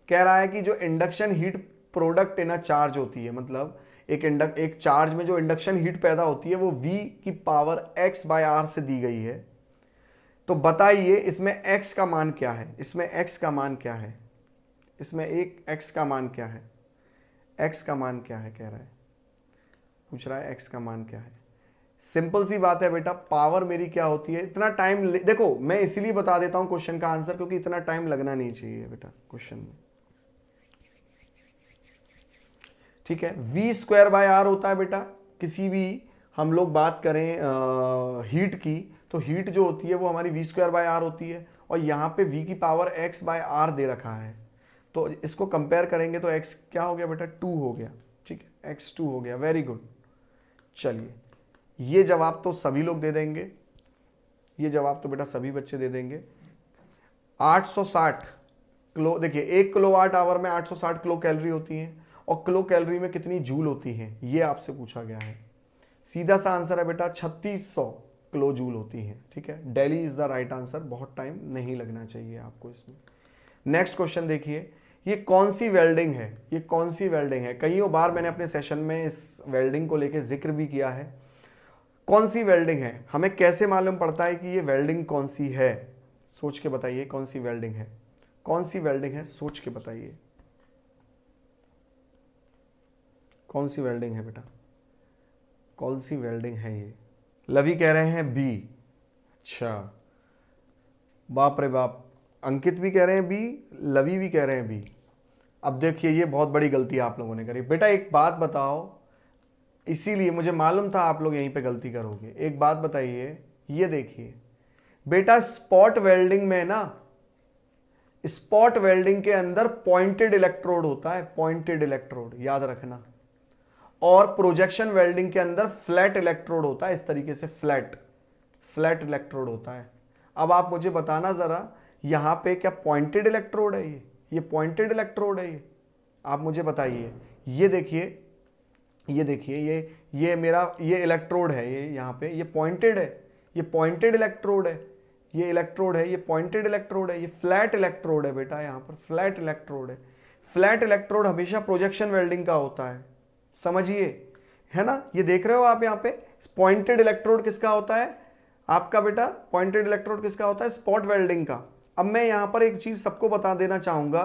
कह रहा है कि जो induction heat product in a charge होती है, मतलब एक चार्ज में जो इंडक्शन हीट पैदा होती है वो v की पावर x/r से दी गई है, तो बताइए इसमें x का मान क्या है, इसमें x का मान क्या है, इसमें एक x का मान क्या है, x का मान क्या है, कह रहा है, पूछ रहा है x का मान क्या है। सिंपल सी बात है बेटा, पावर मेरी क्या होती है, इतना टाइम देखो मैं इसीलिए बता देता हूं क्वेश्चन का आंसर, क्योंकि इतना टाइम लगना नहीं चाहिए बेटा क्वेश्चन में, ठीक है। v²/r होता है बेटा, किसी भी हम लोग बात करें हीट की, तो हीट जो होती है वो हमारी v²/r होती है, और यहाँ पे v की पावर x/r दे रखा है, तो इसको कंपेयर करेंगे तो x क्या हो गया बेटा, 2 हो गया, ठीक है, x 2 हो गया, वेरी गुड। चलिए ये जवाब तो सभी लोग दे देंगे, ये जवाब तो बेटा सभी बच्चे दे देंगे। 860 किलो, देखिए 1 किलोवाट आवर में 860 किलो कैलोरी होती है, और किलो कैलोरी में कितनी जूल होती है ये आपसे पूछा गया है, सीधा सा आंसर है बेटा 3600 किलो जूल होती है, ठीक है, Delhi is the right answer, बहुत टाइम नहीं लगना चाहिए आपको इसमें। नेक्स्ट क्वेश्चन देखिए, ये कौन सी वेल्डिंग है, ये कौन सी वेल्डिंग है, कईयों बार मैंने अपने सेशन में इस वेल्डिंग को लेकर जिक्र भी किया है, कौन सी वेल्डिंग है, हमें कैसे मालूम पड़ता है कि ये वेल्डिंग कौन सी है, सोच के बताइए कौन सी वेल्डिंग है, कौन सी वेल्डिंग है, सोच के बताइए कौन सी वेल्डिंग है बेटा, कौन सी वेल्डिंग है ये। लवी कह रहे हैं बी, अच्छा बाप रे बाप, अंकित भी कह रहे हैं बी, लवी भी कह रहे हैं बी। अब देखिए ये बहुत बड़ी गलती आप लोगों ने करी बेटा, एक बात बताओ, इसीलिए मुझे मालूम था आप लोग यहीं पे गलती करोगे, एक बात बताइए, ये देखिए बेटा स्पॉट वेल्डिंग में ना, स्पॉट वेल्डिंग के अंदर पॉइंटेड इलेक्ट्रोड होता है, पॉइंटेड इलेक्ट्रोड याद रखना, और प्रोजेक्शन वेल्डिंग के अंदर फ्लैट इलेक्ट्रोड होता है, इस तरीके से फ्लैट इलेक्ट्रोड होता है। अब आप मुझे बताना जरा, यहां पे क्या पॉइंटेड इलेक्ट्रोड है, ये पॉइंटेड इलेक्ट्रोड है, ये आप मुझे बताइए, ये देखिए, ये देखिए, ये मेरा ये इलेक्ट्रोड है, ये यहाँ पे ये पॉइंटेड है, ये पॉइंटेड इलेक्ट्रोड है, ये इलेक्ट्रोड है, ये पॉइंटेड इलेक्ट्रोड है, ये फ्लैट इलेक्ट्रोड है बेटा, यहाँ पर फ्लैट इलेक्ट्रोड है। फ्लैट इलेक्ट्रोड हमेशा प्रोजेक्शन वेल्डिंग का होता है, समझिए, है ना। ये देख रहे हो आप यहाँ पे, पॉइंटेड इलेक्ट्रोड किसका होता है आपका बेटा, पॉइंटेड इलेक्ट्रोड किसका होता है, स्पॉट वेल्डिंग का। अब मैं यहाँ पर एक चीज सबको बता देना चाहूंगा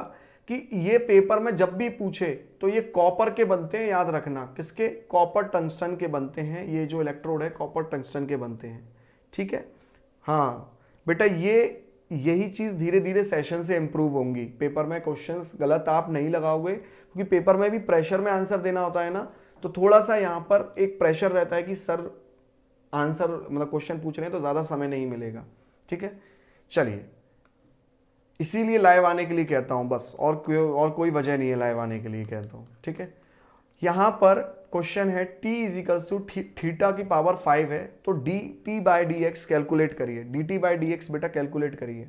कि ये पेपर में जब भी पूछे तो ये कॉपर के बनते हैं, याद रखना, किसके, कॉपर टंगस्टन के बनते हैं, ये जो इलेक्ट्रोड है कॉपर टंगस्टन के बनते हैं, ठीक है। हाँ बेटा, यही चीज धीरे धीरे सेशन से इंप्रूव होंगी। पेपर में क्वेश्चंस गलत आप नहीं लगाओगे, क्योंकि पेपर में भी प्रेशर में आंसर देना होता है ना, तो थोड़ा सा यहाँ पर एक प्रेशर रहता है कि सर आंसर मतलब क्वेश्चन पूछ रहे हैं तो ज्यादा समय नहीं मिलेगा, ठीक है। चलिए, इसीलिए लाइव आने के लिए कहता हूं बस, और कोई वजह नहीं है लाइव आने के लिए कहता हूं, ठीक है। यहां पर क्वेश्चन है t इजिकल्स टू थीटा की पावर 5 है, तो dt by D x calculate करिए, dt बाई डी एक्स बेटा कैलकुलेट करिए,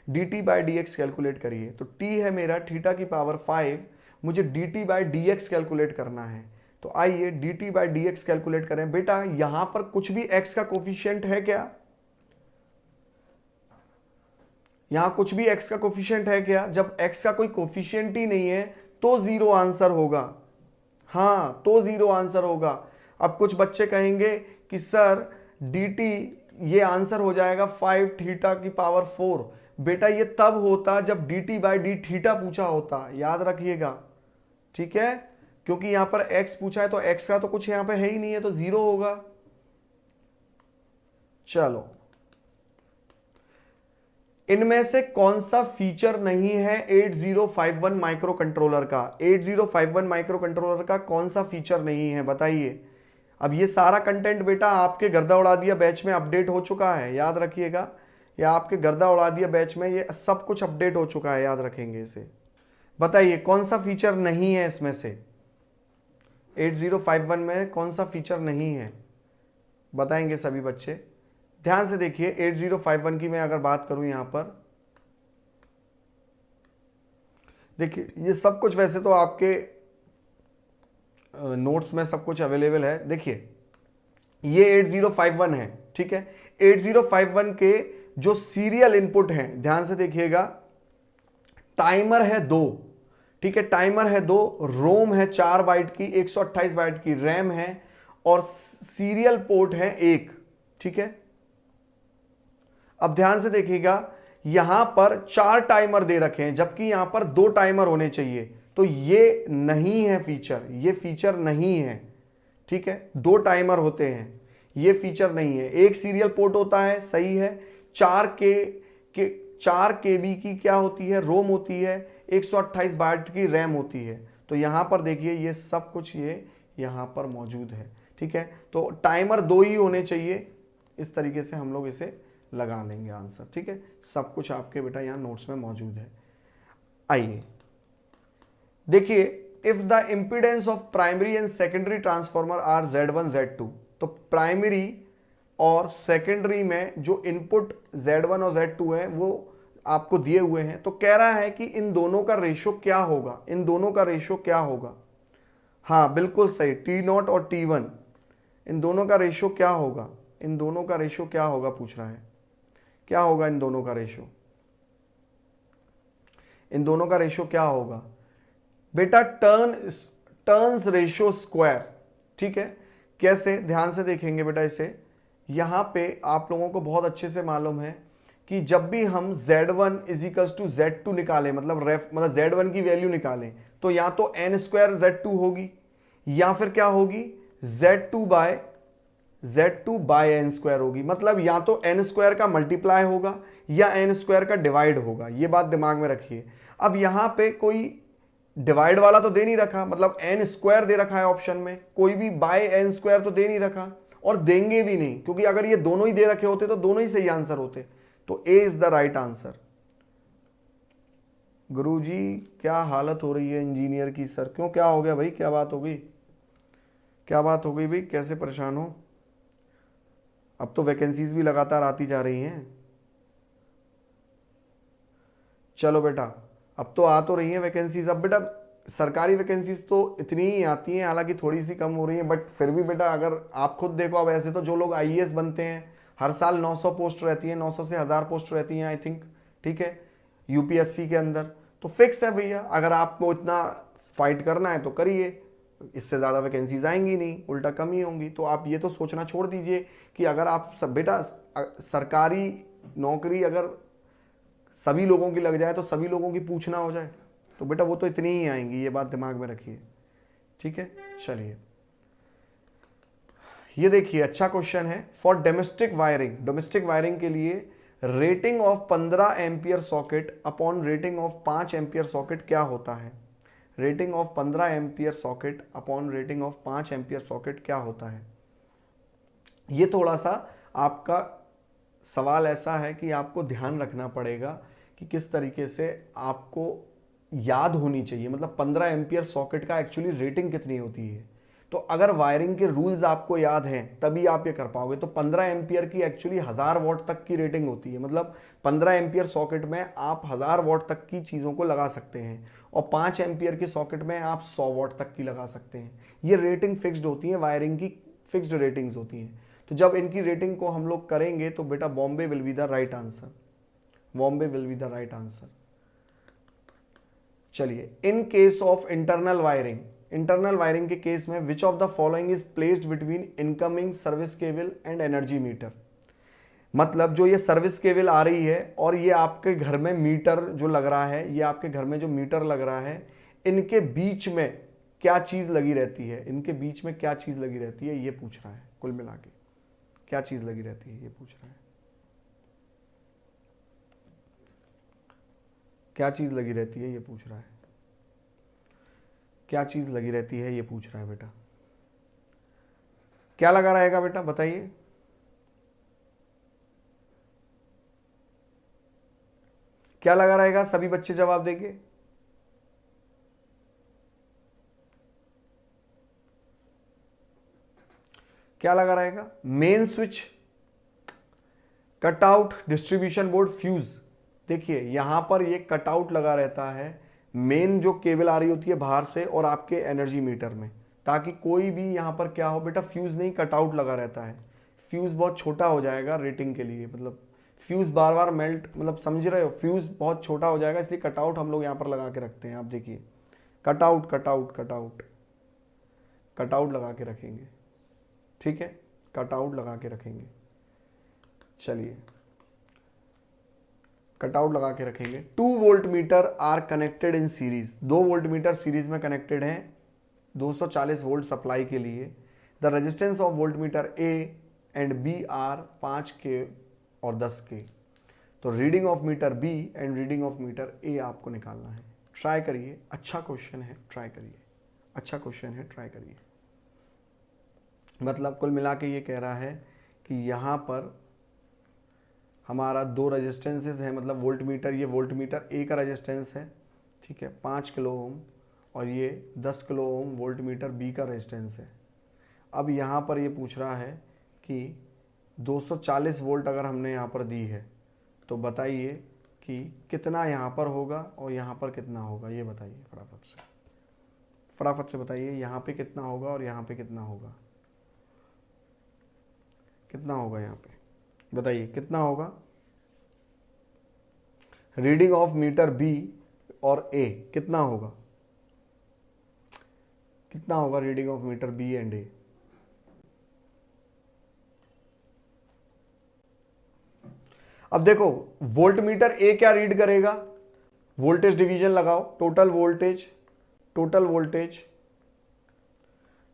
dt by D x calculate करिए। तो t है मेरा थीटा की पावर 5, मुझे dt by D x calculate करना है। तो आइए dt by D x calculate करें। बेटा यहां पर कुछ भी x का कोफिशिएंट है क्या, यहां कुछ भी x का कोफिशिएंट है क्या? जब x का कोई कोफिशिएंट ही नहीं है तो जीरो आंसर होगा, हां तो जीरो आंसर होगा। अब कुछ बच्चे कहेंगे कि सर dt ये आंसर हो जाएगा 5 थीटा की पावर 4। बेटा ये तब होता जब dt बाई डी थीटा पूछा होता, याद रखिएगा, ठीक है, क्योंकि यहां पर x पूछा है तो x का तो कुछ यहां पे है ही नहीं है, तो जीरो होगा। चलो, इनमें से कौन सा फीचर नहीं है 8051 माइक्रो कंट्रोलर का, 8051 माइक्रो कंट्रोलर का कौन सा फीचर नहीं है बताइए। अब ये सारा कंटेंट बेटा आपके गर्दा उड़ा दिया बैच में अपडेट हो चुका है, याद रखिएगा, या आपके गर्दा उड़ा दिया बैच में ये सब कुछ अपडेट हो चुका है, याद रखेंगे इसे। बताइए कौन सा फीचर नहीं है इसमें से, 8051 में कौन सा फीचर नहीं है, बताएंगे सभी बच्चे। ध्यान से देखिए, 8051 की मैं अगर बात करूं यहां पर, देखिए ये सब कुछ वैसे तो आपके नोट्स में सब कुछ अवेलेबल है। देखिए ये 8051 है, ठीक है। 8051 के जो सीरियल इनपुट हैं, ध्यान से देखिएगा, टाइमर है 2, ठीक है, टाइमर है 2, रोम है 4 बाइट की, 128 बाइट की रैम है, और सीरियल पोर्ट है 1, ठीक है। अब ध्यान से देखिएगा, यहां पर 4 टाइमर दे रखे हैं जबकि यहां पर 2 टाइमर होने चाहिए, तो ये नहीं है फीचर, ये फीचर नहीं है, ठीक है। 2 टाइमर होते हैं, ये फीचर नहीं है। एक सीरियल पोर्ट होता है, सही है, 4 KB की क्या होती है, रोम होती है, 128 बाइट की रैम होती है। तो यहां पर देखिए ये सब कुछ ये यहां पर मौजूद है, ठीक है। तो टाइमर 2 ही होने चाहिए, इस तरीके से हम लोग इसे लगा लेंगे आंसर, ठीक है। सब कुछ आपके बेटा यहां नोट्स में मौजूद है। आइए देखिए, if the impedance of primary and secondary transformer are Z1 Z2, तो प्राइमरी और सेकेंडरी में जो इनपुट Z1 और Z2 है वो आपको दिए हुए हैं, तो कह रहा है कि इन दोनों का रेशो क्या होगा, इन दोनों का रेशो क्या होगा। हाँ बिल्कुल सही, T0 और T1, इन दोनों का रेशो क्या होगा, इन दोनों का रेशो क्या होगा पूछ रहा है, क्या होगा इन दोनों का रेशो, इन दोनों का रेशो क्या होगा बेटा, टर्न्स रेशो स्क्वायर, ठीक है। कैसे, ध्यान से देखेंगे बेटा इसे, यहां पे आप लोगों को बहुत अच्छे से मालूम है कि जब भी हम Z1 इजिकल्स टू Z2 निकालें, मतलब Z1 की वैल्यू निकालें, तो या तो n स्क्वायर Z2 होगी या फिर क्या होगी Z2 बाय n स्क्वायर होगी। मतलब या तो n स्क्वायर का मल्टीप्लाई होगा या n स्क्वायर का डिवाइड होगा, ये बात दिमाग में रखिए। अब यहां पे कोई डिवाइड वाला तो दे नहीं रखा, मतलब n स्क्वायर दे रखा है ऑप्शन में, कोई भी बाय n स्क्वायर तो दे नहीं रखा, और देंगे भी नहीं, क्योंकि अगर ये दोनों ही दे रखे होते तो दोनों ही सही आंसर होते। तो ए इज द राइट आंसर। गुरुजी क्या हालत हो रही है इंजीनियर की सर, क्यों, क्या हो गया भाई, क्या बात हो गई, क्या बात हो गई भाई, कैसे परेशान हो? अब तो वैकेंसीज भी लगातार आती जा रही हैं। चलो बेटा, अब तो आ तो रही हैं वैकेंसीज। अब बेटा सरकारी वैकेंसीज तो इतनी ही आती हैं, हालांकि थोड़ी सी कम हो रही हैं, बट फिर भी बेटा अगर आप खुद देखो, अब ऐसे तो जो लोग आईएएस बनते हैं हर साल 900 पोस्ट रहती है, 900 से 1000 पोस्ट रहती हैं आई थिंक, ठीक है, यूपीएससी के अंदर। तो फिक्स है भैया, अगर आपको इतना फाइट करना है तो करिए, इससे ज़्यादा वैकेंसीज आएंगी नहीं, उल्टा कम ही होंगी। तो आप ये तो सोचना छोड़ दीजिए कि अगर आप सब बेटा सरकारी नौकरी अगर सभी लोगों की लग जाए तो सभी लोगों की पूछना हो जाए, तो बेटा वो तो इतनी ही आएंगी, ये बात दिमाग में रखिए, ठीक है। चलिए ये देखिए, अच्छा क्वेश्चन है। For domestic wiring, domestic wiring के लिए rating of 15 ampere socket upon rating of 5 ampere socket क्या होता है? Rating of 15 ampere socket upon rating of 5 ampere socket क्या होता है? ये थोड़ा सा आपका सवाल ऐसा है कि आपको ध्यान रखना पड़ेगा कि किस तरीके से आपको याद होनी चाहिए, मतलब 15 एम्पियर सॉकेट का एक्चुअली रेटिंग कितनी होती है। तो अगर वायरिंग के रूल्स आपको याद हैं तभी आप ये कर पाओगे। तो 15 एम्पियर की एक्चुअली 1000 वॉट तक की रेटिंग होती है, मतलब 15 एम्पियर सॉकेट में आप 1000 वॉट तक की चीज़ों को लगा सकते हैं, और 5 एम्पियर की सॉकेट में आप 100 वॉट तक की लगा सकते हैं। ये रेटिंग फिक्स्ड होती है, वायरिंग की फिक्स्ड रेटिंग्स होती हैं। तो जब इनकी रेटिंग को हम लोग करेंगे तो बेटा Bombay will be the right answer, Bombay will be the right answer. चलिए, in case of internal wiring, internal wiring के केस में which of the following is placed between incoming service cable and energy meter? मतलब जो ये service cable आ रही है और ये आपके घर में मीटर जो लग रहा है, ये आपके घर में जो मीटर लग रहा है, इनके बीच में क्या चीज लगी रहती है? इनके बीच में क्या चीज लगी रहती है ये पूछ रहा है। कुल मिला के क्या चीज लगी रहती है ये पूछ रहा है। क्या चीज लगी रहती है ये पूछ रहा है। क्या चीज लगी रहती है ये पूछ रहा है बेटा। क्या लगा रहेगा बेटा बताइए। क्या लगा रहेगा? सभी बच्चे जवाब देंगे। क्या लगा रहेगा? Main switch, cutout, distribution board, fuse. देखिए यहां पर ये कटआउट लगा रहता है, मेन जो केबल आ रही होती है बाहर से और आपके एनर्जी मीटर में, ताकि कोई भी यहां पर क्या हो बेटा, फ्यूज नहीं, कटआउट लगा रहता है। फ्यूज बहुत छोटा हो जाएगा रेटिंग के लिए, मतलब फ्यूज बार बार मेल्ट, मतलब समझ रहे हो, फ्यूज बहुत छोटा हो जाएगा, इसलिए कटआउट हम लोग यहां पर लगा के रखते हैं। आप देखिए कटआउट कटआउट कटआउट कटआउट लगा के रखेंगे, ठीक है, कटआउट लगा के रखेंगे। चलिए कटआउट लगा के रखेंगे। 2 volt meter are connected in series, 2 volt meter series में कनेक्टेड हैं 240 वोल्ट सप्लाई के लिए। The resistance of volt meter A and B are 5 K और 10 के। तो reading of meter B and reading of meter A आपको निकालना है। Try करिए, अच्छा क्वेश्चन है, ट्राई करिए, अच्छा क्वेश्चन है, ट्राई करिए। मतलब कुल मिला के ये कह रहा है कि यहाँ पर हमारा 2 रेजिस्टेंसेस हैं, मतलब वोल्ट मीटर, ये वोल्ट मीटर ए का रेजिस्टेंस है, ठीक है, 5 किलो ओम, और ये 10 kilo ohm volt meter B का रेजिस्टेंस है। अब यहाँ पर ये पूछ रहा है कि 240 वोल्ट अगर हमने यहाँ पर दी है तो बताइए कि कितना यहाँ पर होगा और यहाँ पर कितना होगा, ये बताइए फटाफट से बताइए, यहाँ पे कितना होगा और यहाँ पे कितना होगा, कितना होगा यहाँ पे बताइए कितना होगा। रीडिंग ऑफ मीटर बी और ए कितना होगा, कितना होगा reading of meter B and A? अब देखो वोल्ट मीटर ए क्या रीड करेगा, वोल्टेज डिवीजन लगाओ, total voltage, total voltage,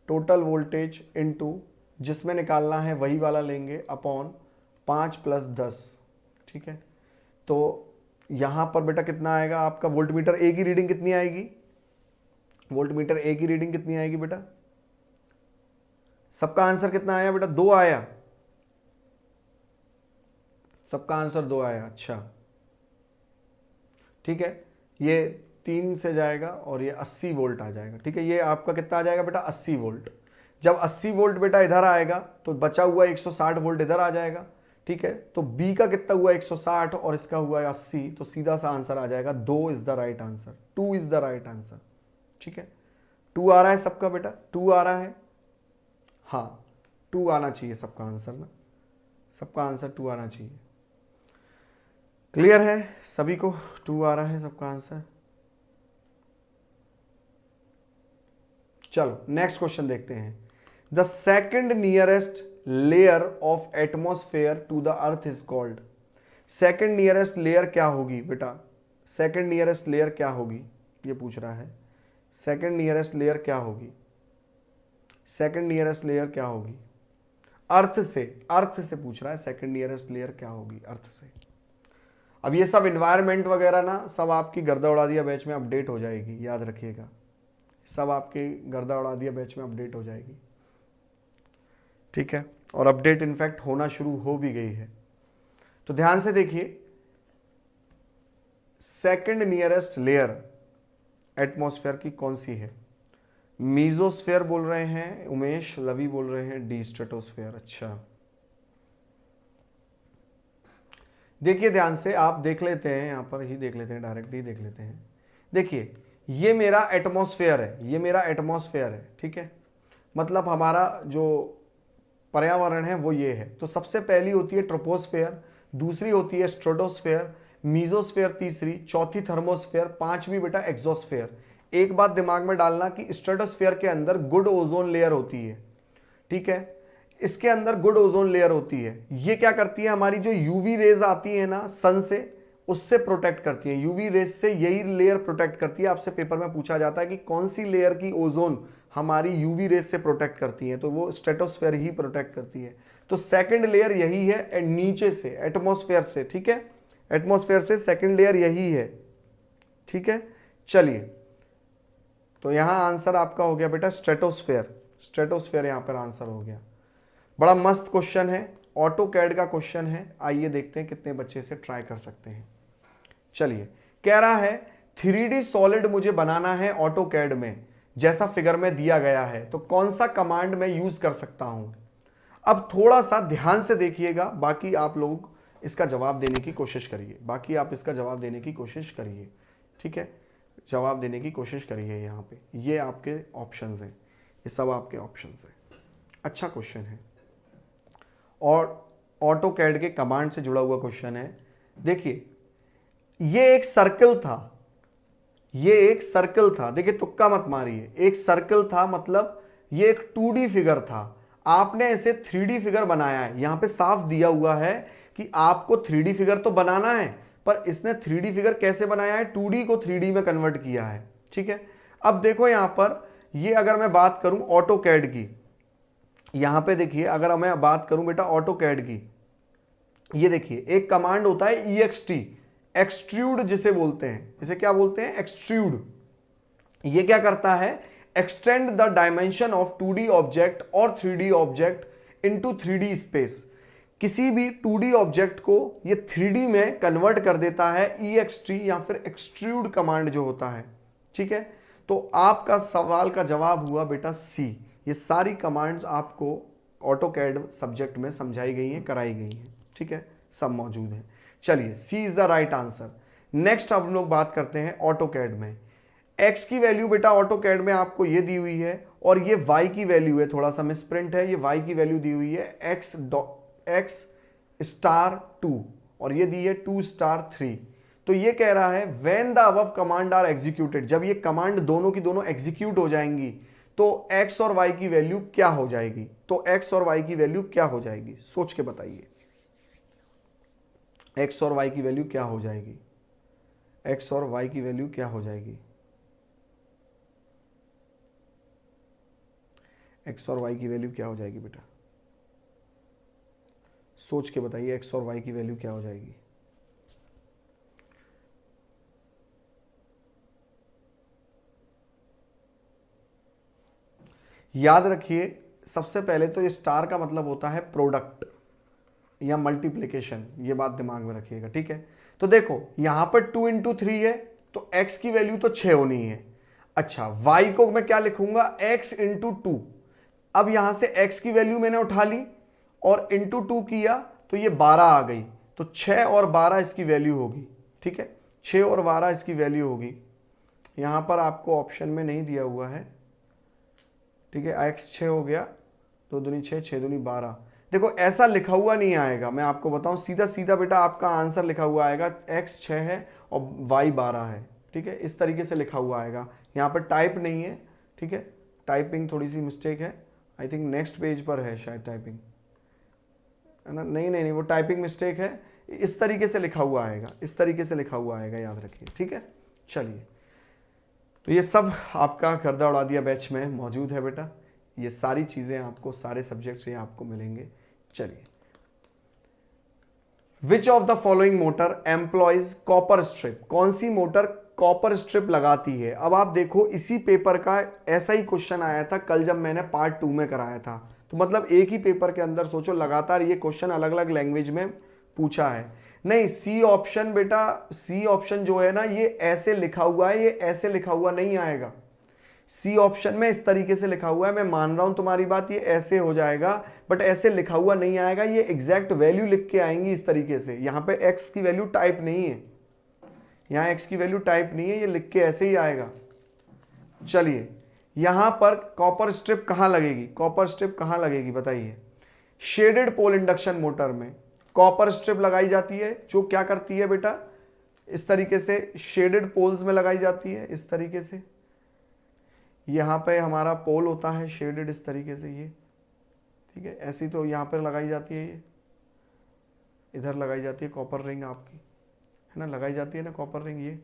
total voltage into जिसमें निकालना है वही वाला लेंगे अपॉन 5 + 10, ठीक है। तो यहां पर बेटा कितना आएगा आपका, वोल्ट मीटर ए की रीडिंग कितनी आएगी, वोल्ट मीटर ए की रीडिंग कितनी आएगी बेटा? सबका आंसर कितना आया बेटा? 2 आया, सबका आंसर 2 आया, अच्छा ठीक है। ये 3 से जाएगा और ये 80 वोल्ट आ जाएगा, ठीक है। ये आपका कितना आ जाएगा बेटा? 80 वोल्ट। जब 80 वोल्ट बेटा इधर आएगा तो बचा हुआ 160 वोल्ट इधर आ जाएगा, ठीक है। तो बी का कितना हुआ? 160 और इसका हुआ 80, तो सीधा सा आंसर आ जाएगा 2 is the right answer, 2 is the right answer, ठीक है। 2 आ रहा है सबका बेटा, 2 आ रहा है, हाँ 2 आना चाहिए सबका आंसर ना, सबका आंसर 2 आना चाहिए। क्लियर है सभी को? 2 आ रहा है सबका आंसर, चलो नेक्स्ट क्वेश्चन देखते हैं। The second nearest layer of atmosphere to the earth is called. Second nearest layer क्या होगी बेटा? सेकंड नियरेस्ट लेयर क्या होगी ये पूछ रहा है। सेकंड नियरेस्ट लेयर क्या होगी? सेकंड नियरेस्ट लेयर क्या होगी? अर्थ से पूछ रहा है। सेकंड नियरेस्ट लेयर क्या होगी अर्थ से? अब ये सब इन्वायरमेंट वगैरह ना सब आपकी गर्दा उड़ा दिया बैच में अपडेट हो जाएगी, याद रखिएगा। सब आपके गर्दा उड़ा दिया बैच में अपडेट हो जाएगी, ठीक है। और अपडेट इनफैक्ट होना शुरू हो भी गई है। तो ध्यान से देखिए, सेकंड नियरेस्ट लेयर एटमॉस्फेयर की कौन सी है? मीजोस्फेयर बोल रहे हैं उमेश, लवी बोल रहे हैं डी स्ट्रेटोस्फेयर। अच्छा देखिए ध्यान से, आप देख लेते हैं, यहां पर ही देख लेते हैं, डायरेक्ट ही देख लेते हैं। देखिए ये मेरा एटमॉस्फेयर है, ये मेरा एटमॉस्फेयर है, ठीक है। मतलब हमारा जो पर्यावरण है वो ये है। तो सबसे पहली होती है ट्रोपोस्फेयर, दूसरी होती है स्ट्रेटोस्फेयर, मीजोस्फेयर तीसरी, चौथी थर्मोस्फेयर, पांचवी बेटा एक्सोस्फेयर। एक बात दिमाग में डालना कि स्ट्रेटोस्फेयर के अंदर गुड ओजोन लेयर होती है, ठीक है। इसके अंदर गुड ओजोन लेयर होती है। ये क्या करती है? हमारी जो यूवी रेज आती है ना सन से, उससे प्रोटेक्ट करती है। यूवी रेज से यही लेयर प्रोटेक्ट करती है। आपसे पेपर में पूछा जाता है कि कौन सी लेयर की ओजोन हमारी यूवी रेज से प्रोटेक्ट करती है, तो वो स्ट्रेटोस्फेयर ही प्रोटेक्ट करती है। तो सेकंड लेयर यही है, नीचे से एटमॉस्फेयर से, ठीक है। एटमॉस्फेयर से सेकंड लेयर यही है, ठीक है। चलिए, तो यहां आंसर आपका हो गया बेटा स्ट्रेटोस्फेयर। स्ट्रेटोस्फेयर यहां पर आंसर हो गया। बड़ा मस्त क्वेश्चन है, ऑटो कैड का क्वेश्चन है। आइए देखते हैं कितने बच्चे से ट्राई कर सकते हैं। चलिए, कह रहा है 3D सॉलिड मुझे बनाना है ऑटो कैड में, जैसा फिगर में दिया गया है, तो कौन सा कमांड मैं यूज कर सकता हूं? अब थोड़ा सा ध्यान से देखिएगा, बाकी आप लोग इसका जवाब देने की कोशिश करिए। बाकी आप इसका जवाब देने की कोशिश करिए, ठीक है। जवाब देने की कोशिश करिए। यहाँ पे ये आपके ऑप्शंस हैं, ये सब आपके ऑप्शंस हैं। अच्छा क्वेश्चन है और ऑटो कैड के कमांड से जुड़ा हुआ क्वेश्चन है। देखिए, ये एक सर्कल था, ये एक सर्कल था। देखिए तुक्का मत मारिए, एक सर्कल था, मतलब ये एक 2D फिगर था। आपने इसे 3D फिगर बनाया है। यहां पे साफ दिया हुआ है कि आपको 3D फिगर तो बनाना है, पर इसने 3D फिगर कैसे बनाया है? 2D को 3D में कन्वर्ट किया है, ठीक है। अब देखो यहां पर, ये अगर मैं बात करूं ऑटो कैड की, यहां पे देखिए, अगर मैं बात करूं बेटा ऑटो कैड की, ये देखिए एक कमांड होता है EXT, एक्सट्रूड जिसे बोलते हैं। इसे क्या बोलते हैं? एक्सट्रूड। ये क्या करता है? Extend the dimension of 2D object और 3D object into 3D space. किसी भी 2D ऑब्जेक्ट को ये 3D में कन्वर्ट कर देता है EXT या फिर एक्सट्रूड कमांड जो होता है, ठीक है। तो आपका सवाल का जवाब हुआ बेटा C। ये सारी कमांड्स आपको ऑटो कैड सब्जेक्ट में समझाई गई हैं, कराई गई हैं, ठीक है, सब मौजूद है। चलिए, C is the right answer. Next हम लोग बात करते हैं ऑटो कैड में। X की वैल्यू बेटा ऑटो कैड में आपको ये दी हुई है, और ये Y की वैल्यू है, थोड़ा सा मिसप्रिंट है। ये Y की वैल्यू दी हुई है X स्टार 2, और ये दी है 2 स्टार 3। तो ये कह रहा है when the above command are executed, जब ये कमांड दोनों की दोनों एग्जीक्यूट हो जाएंगी तो X और Y की वैल्यू क्या हो जाएगी? तो X और Y की वैल्यू क्या हो जाएगी? सोच के बताइए, X और Y की वैल्यू क्या हो जाएगी? X और Y की वैल्यू क्या हो जाएगी? X और Y की वैल्यू क्या हो जाएगी बेटा? सोच के बताइए, X और Y की वैल्यू क्या हो जाएगी? याद रखिए, सबसे पहले तो ये स्टार का मतलब होता है प्रोडक्ट या मल्टीप्लिकेशन, ये बात दिमाग में रखिएगा, ठीक है। तो देखो यहां पर 2 × 3 है, तो x की वैल्यू तो 6 होनी है। अच्छा, y को मैं क्या लिखूंगा? x × 2। अब यहां से x की वैल्यू मैंने उठा ली और × 2 किया तो ये 12 आ गई। तो 6 और 12 इसकी वैल्यू होगी, ठीक है। 6 और 12 इसकी वैल्यू होगी। यहां पर आपको ऑप्शन में नहीं दिया हुआ है, ठीक है। x 6 हो गया, 2 दूनी 6, 6 दूनी 12। देखो ऐसा लिखा हुआ नहीं आएगा, मैं आपको बताऊं, सीधा सीधा बेटा आपका आंसर लिखा हुआ आएगा x 6 है और y 12 है, ठीक है। इस तरीके से लिखा हुआ आएगा, यहाँ पर टाइप नहीं है, ठीक है। टाइपिंग थोड़ी सी मिस्टेक है, आई थिंक नेक्स्ट पेज पर है शायद टाइपिंग, है ना? नहीं नहीं नहीं, वो टाइपिंग मिस्टेक है, इस तरीके से लिखा हुआ आएगा, इस तरीके से लिखा हुआ आएगा, याद रखिए, ठीक है। चलिए, तो ये सब आपका गर्दा उड़ा दिया बैच में मौजूद है बेटा, ये सारी चीजें आपको, सारे सब्जेक्ट्स ये आपको मिलेंगे। चलिए, विच of the following motor employees copper strip, कौन सी मोटर कॉपर स्ट्रिप लगाती है? अब आप देखो, इसी पेपर का ऐसा ही क्वेश्चन आया था कल जब मैंने पार्ट 2 में कराया था, तो मतलब एक ही पेपर के अंदर सोचो लगातार ये क्वेश्चन अलग अलग लैंग्वेज में पूछा है। नहीं, सी ऑप्शन बेटा, सी ऑप्शन जो है ना, ये ऐसे लिखा हुआ है, ये ऐसे लिखा हुआ नहीं आएगा। सी ऑप्शन में इस तरीके से लिखा हुआ है, मैं मान रहा हूं तुम्हारी बात, ये ऐसे हो जाएगा, बट ऐसे लिखा हुआ नहीं आएगा, ये एग्जैक्ट वैल्यू लिख के आएंगी इस तरीके से। यहां पे एक्स की वैल्यू टाइप नहीं है, यहां एक्स की वैल्यू टाइप नहीं है, ये लिख के ऐसे ही आएगा। चलिए, यहां पर कॉपर स्ट्रिप कहां लगेगी, कॉपर स्ट्रिप कहां लगेगी बताइए? शेडेड पोल इंडक्शन मोटर में कॉपर स्ट्रिप लगाई जाती है, जो क्या करती है बेटा, इस तरीके से शेडेड पोल्स में लगाई जाती है, इस तरीके से। यहां पे हमारा पोल होता है शेडेड इस तरीके से, ये ठीक है, ऐसी तो यहां पर लगाई जाती है, ये इधर लगाई जाती है कॉपर रिंग आपकी, है ना, लगाई जाती है ना कॉपर रिंग, ये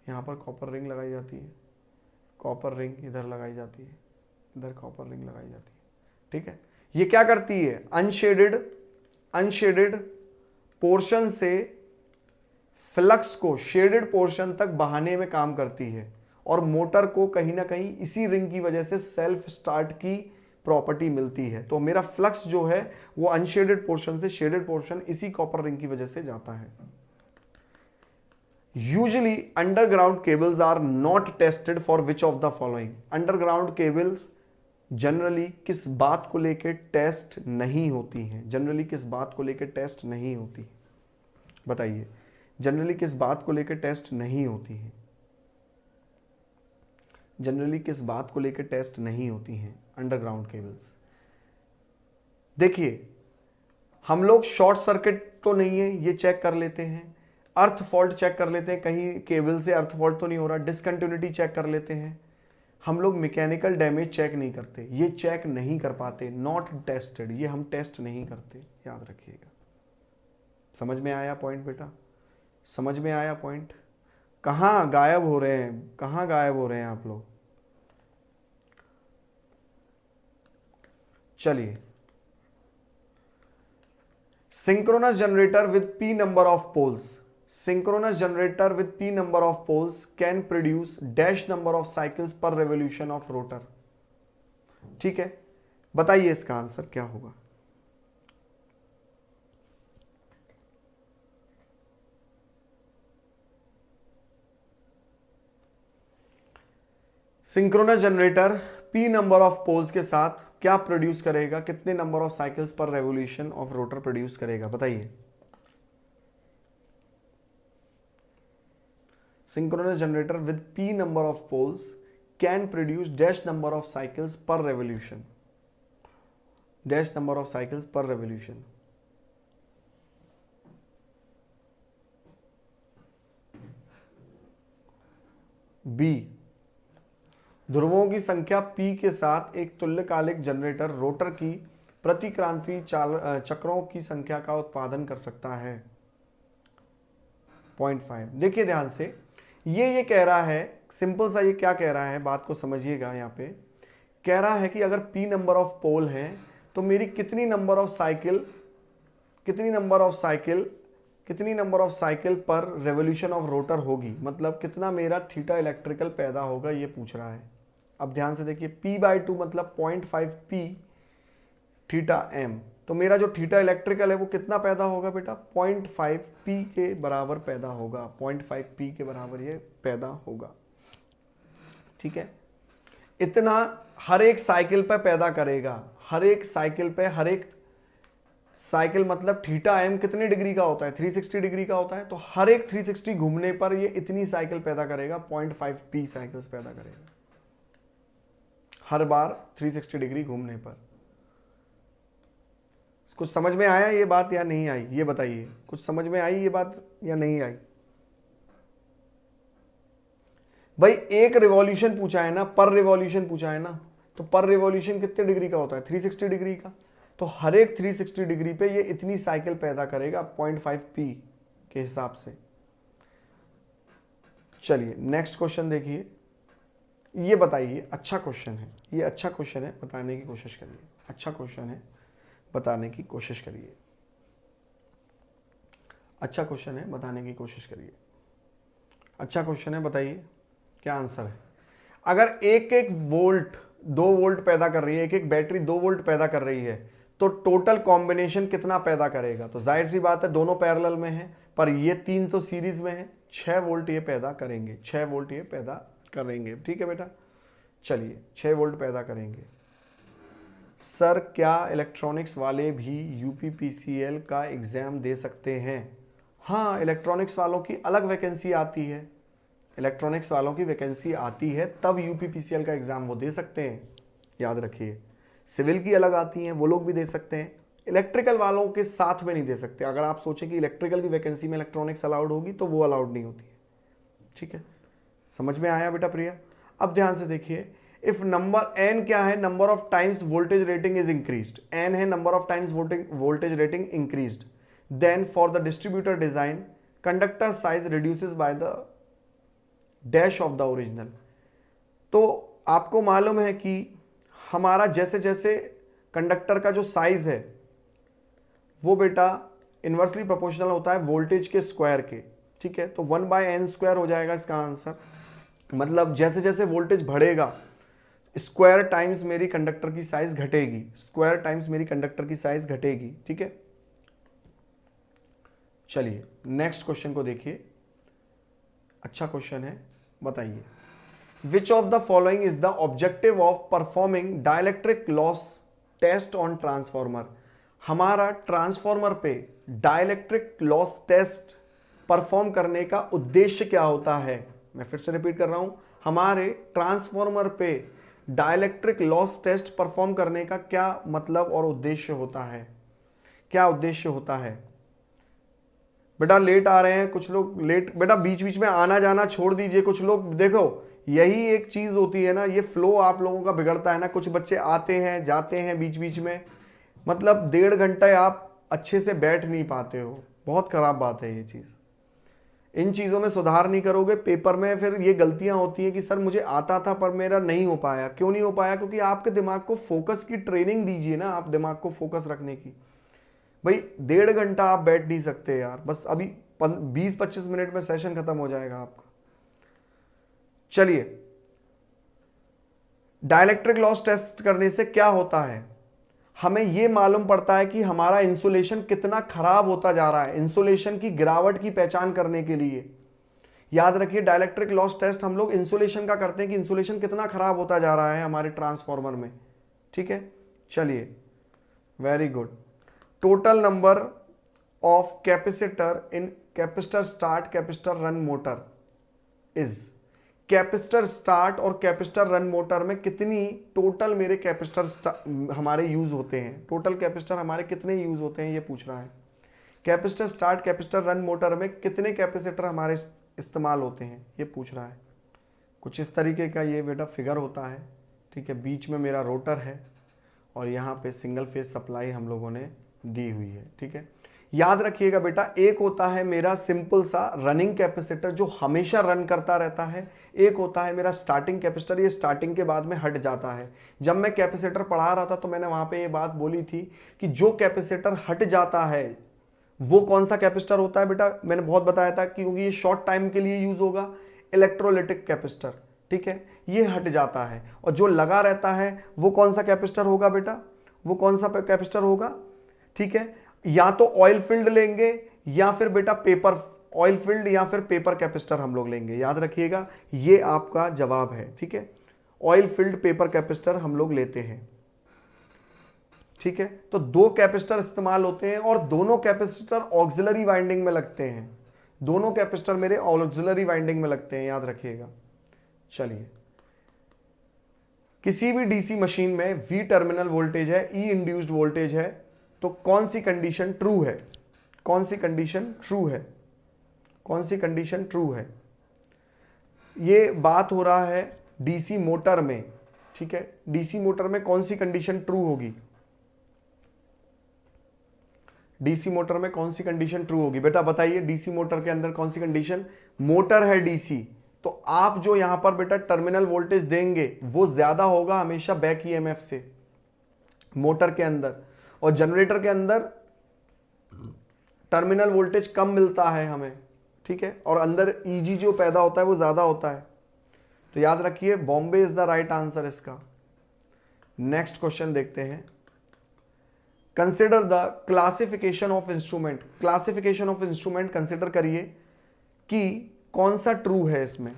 यहाँ पर कॉपर रिंग लगाई जाती है, कॉपर रिंग इधर लगाई जाती है, इधर कॉपर रिंग लगाई जाती है, ठीक है। ये क्या करती है, अनशेडेड पोर्शन से फ्लक्स को शेडेड पोर्शन तक बहाने में काम करती है, और मोटर को कहीं ना कहीं इसी रिंग की वजह से सेल्फ स्टार्ट की प्रॉपर्टी मिलती है। तो मेरा फ्लक्स जो है वो अनशेडेड पोर्शन से शेडेड पोर्शन इसी कॉपर रिंग की वजह से जाता है। Usually underground cables are not tested for which of the following, underground cables generally किस बात को लेकर टेस्ट नहीं होती हैं, जनरली किस बात को लेकर टेस्ट नहीं होती, बताइए, जनरली किस बात को लेकर टेस्ट नहीं होती है, जनरली किस बात को लेकर टेस्ट नहीं होती हैं अंडरग्राउंड केबल्स? देखिए, हम लोग शॉर्ट सर्किट तो नहीं है ये चेक कर लेते हैं, अर्थ फॉल्ट चेक कर लेते हैं, कहीं केबल से अर्थ फॉल्ट तो नहीं हो रहा, डिसकंटिन्यूटी चेक कर लेते हैं, हम लोग मैकेनिकल डैमेज चेक नहीं करते, ये चेक नहीं कर पाते, नॉट टेस्टेड, ये हम टेस्ट नहीं करते, याद रखिएगा। समझ में आया पॉइंट बेटा, समझ में आया पॉइंट? कहां गायब हो रहे हैं, कहां गायब हो रहे हैं आप लोग? चलिए, synchronous generator with p number of poles, synchronous generator with p number of poles can produce dash number of cycles per revolution of rotor, ठीक है, बताइए इसका आंसर क्या होगा? Synchronous generator p number of poles के साथ क्या produce करेगा, कितने number of cycles per revolution of rotor produce करेगा, बताइए? Synchronous generator with p number of poles can produce dash number of cycles per revolution, dash number of cycles per revolution. B, ध्रुवों की संख्या p के साथ एक तुल्यकालिक generator rotor की प्रतिक्रांति चक्रों की संख्या का उत्पादन कर सकता है। 0.5। देखिए ध्यान से, ये कह रहा है, सिंपल सा ये क्या कह रहा है, बात को समझिएगा। यहाँ पे कह रहा है कि अगर p नंबर ऑफ पोल है तो मेरी कितनी नंबर ऑफ साइकिल पर रेवोल्यूशन ऑफ रोटर होगी, मतलब कितना मेरा थीटा इलेक्ट्रिकल पैदा होगा, ये पूछ रहा है। अब ध्यान से देखिए, p/2 मतलब 0.5 p थीटा m, तो मेरा जो थीटा इलेक्ट्रिकल है वो कितना पैदा होगा बेटा, 0.5 p के बराबर पैदा होगा, 0.5 p के बराबर ये पैदा होगा, ठीक है। इतना हर एक साइकिल पे पैदा करेगा, हर एक साइकिल मतलब थीटा m कितने डिग्री का होता है, 360 डिग्री का होता है, तो हर एक 360 घूमने पर ये इतनी साइकिल पैदा करेगा, 0.5 p साइकिल्स पैदा करेगा हर बार 360 डिग्री घूमने पर। कुछ समझ में आया ये बात या नहीं आई, ये बताइए, कुछ समझ में आई ये बात या नहीं आई? भाई एक रिवॉल्यूशन पूछा है ना, पर रिवॉल्यूशन पूछा है ना, तो पर रिवॉल्यूशन कितने डिग्री का होता है, 360 डिग्री का। तो हर एक 360 डिग्री पे ये इतनी साइकिल पैदा करेगा 0.5 पी के हिसाब से। चलिए नेक्स्ट क्वेश्चन देखिए, ये बताइए, अच्छा क्वेश्चन है ये, अच्छा क्वेश्चन है, बताने की कोशिश करिए, अच्छा क्वेश्चन है, बताने की कोशिश करिए, अच्छा क्वेश्चन है, बताने की कोशिश करिए, अच्छा क्वेश्चन है, बताइए क्या आंसर है। अगर एक एक वोल्ट 2 वोल्ट पैदा कर रही है, एक एक बैटरी 2 वोल्ट पैदा कर रही है, तो टोटल कॉम्बिनेशन कितना पैदा करेगा। तो जाहिर सी बात है दोनों पैरेलल में है, पर ये 3 तो सीरीज में है, 6 वोल्ट ये पैदा करेंगे, 6 वोल्ट ये पैदा करेंगे। ठीक है बेटा, चलिए 6 वोल्ट पैदा करेंगे। सर क्या इलेक्ट्रॉनिक्स वाले भी यूपीपीसीएल का एग्जाम दे सकते हैं। हाँ, इलेक्ट्रॉनिक्स वालों की अलग वैकेंसी आती है, इलेक्ट्रॉनिक्स वालों की वैकेंसी आती है तब यूपीपीसीएल का एग्जाम वो दे सकते हैं, याद रखिए। सिविल की अलग आती हैं, वो लोग भी दे सकते हैं, इलेक्ट्रिकल वालों के साथ में नहीं दे सकते। अगर आप सोचें कि इलेक्ट्रिकल की वैकेंसी में इलेक्ट्रॉनिक्स अलाउड होगी तो वो अलाउड नहीं होती है। ठीक है, समझ में आया बेटा प्रिया। अब ध्यान से देखिए, इफ नंबर एन क्या है, number of times voltage rating is increased, N है number of times voltage rating increased, then for the distributor design conductor size reduces by the dash of the original. तो आपको मालूम है कि हमारा जैसे जैसे कंडक्टर का जो साइज है वो बेटा इन्वर्सली प्रोपोर्शनल होता है वोल्टेज के स्क्वायर के। ठीक है, तो 1/n² हो जाएगा इसका आंसर। मतलब जैसे जैसे वोल्टेज बढ़ेगा स्क्वायर टाइम्स मेरी कंडक्टर की साइज घटेगी, स्क्वायर टाइम्स मेरी कंडक्टर की साइज घटेगी। ठीक है, चलिए नेक्स्ट क्वेश्चन को देखिए, अच्छा क्वेश्चन है, बताइए। Which of the following is the objective of performing dielectric loss test on transformer. हमारा ट्रांसफॉर्मर पे डाइलेक्ट्रिक लॉस टेस्ट परफॉर्म करने का उद्देश्य क्या होता है। मैं फिर से रिपीट कर रहा हूं, हमारे ट्रांसफॉर्मर पे डाइलेक्ट्रिक लॉस टेस्ट परफॉर्म करने का क्या मतलब और उद्देश्य होता है, क्या उद्देश्य होता है। बेटा लेट आ रहे हैं कुछ लोग, लेट बेटा बीच बीच में आना जाना छोड़ दीजिए। कुछ लोग देखो, यही एक चीज होती है ना, ये फ्लो आप लोगों का बिगड़ता है ना। कुछ बच्चे आते हैं जाते हैं बीच बीच में, मतलब 1.5 घंटे आप अच्छे से बैठ नहीं पाते हो, बहुत खराब बात है ये चीज। इन चीजों में सुधार नहीं करोगे, पेपर में फिर ये गलतियां होती है कि सर मुझे आता था पर मेरा नहीं हो पाया। क्यों नहीं हो पाया, क्योंकि आपके दिमाग को फोकस की ट्रेनिंग दीजिए ना, आप दिमाग को फोकस रखने की। भाई 1.5 घंटा आप बैठ नहीं सकते यार, बस अभी 20-25 मिनट में सेशन खत्म हो जाएगा आपका। चलिए, डाइलेक्ट्रिक लॉस टेस्ट करने से क्या होता है, हमें यह मालूम पड़ता है कि हमारा इंसुलेशन कितना खराब होता जा रहा है। इंसुलेशन की गिरावट की पहचान करने के लिए याद रखिए, डाइलेक्ट्रिक लॉस टेस्ट हम लोग इंसुलेशन का करते हैं कि इंसुलेशन कितना खराब होता जा रहा है हमारे ट्रांसफॉर्मर में। ठीक है, चलिए very good. Total number of capacitor in capacitor start capacitor run motor is, capacitor start और कैपेसिटर रन मोटर में कितनी टोटल मेरे कैपेसिटर हमारे यूज होते हैं, टोटल कैपेसिटर हमारे कितने यूज होते हैं ये पूछ रहा है। Capacitor start capacitor run motor में कितने कैपेसिटर हमारे इस्तेमाल होते हैं ये पूछ रहा है। कुछ इस तरीके का ये बेटा फिगर होता है। ठीक है, बीच में मेरा रोटर है और यहाँ पे सिंगल फेज सप्लाई हम लोगों ने दी हुई है। ठीक है, याद रखिएगा बेटा, एक होता है मेरा सिंपल सा रनिंग कैपेसिटर जो हमेशा रन करता रहता है, एक होता है मेरा स्टार्टिंग कैपेसिटर, ये स्टार्टिंग के बाद में हट जाता है। जब मैं कैपेसिटर पढ़ा रहा था तो मैंने वहां पे ये बात बोली थी कि जो कैपेसिटर हट जाता है वो कौन सा कैपेसिटर होता है बेटा, मैंने बहुत बताया था क्योंकि ये शॉर्ट टाइम के लिए यूज होगा, इलेक्ट्रोलाइटिक कैपेसिटर। ठीक है, ये हट जाता है। और जो लगा रहता है वो कौन सा कैपेसिटर होगा बेटा, वो कौन सा कैपेसिटर होगा। ठीक है, या तो ऑयल फील्ड लेंगे या फिर बेटा पेपर, ऑयल फील्ड या फिर पेपर कैपेसिटर हम लोग लेंगे। याद रखिएगा ये आपका जवाब है। ठीक है, ऑयल फील्ड पेपर कैपेसिटर हम लोग लेते हैं। ठीक है, तो 2 कैपेसिटर इस्तेमाल होते हैं और दोनों कैपेसिटर ऑक्सिलरी वाइंडिंग में लगते हैं, दोनों कैपेसिटर मेरे ऑक्सिलरी वाइंडिंग में लगते हैं, याद रखिएगा। चलिए, किसी भी डीसी मशीन में वी टर्मिनल वोल्टेज है, ई इंड्यूस्ड वोल्टेज है, तो कौन सी कंडीशन ट्रू है, कौन सी कंडीशन ट्रू है, कौन सी कंडीशन ट्रू है। ये बात हो रहा है डीसी मोटर में। ठीक है, डीसी मोटर में कौन सी कंडीशन ट्रू होगी? डीसी मोटर में कौन सी कंडीशन ट्रू होगी बेटा बताइए? डीसी मोटर के अंदर कौन सी कंडीशन? मोटर है डीसी, तो आप जो यहां पर बेटा टर्मिनल वोल्टेज देंगे वो ज्यादा होगा हमेशा बैक ईएमएफ से मोटर के अंदर, और जनरेटर के अंदर टर्मिनल वोल्टेज कम मिलता है हमें, ठीक है, और अंदर ईजी जो पैदा होता है वो ज्यादा होता है। तो याद रखिए Bombay is the right answer इसका। नेक्स्ट क्वेश्चन देखते हैं। Consider the classification of instrument. Classification of instrument consider करिए कि कौन सा ट्रू है इसमें।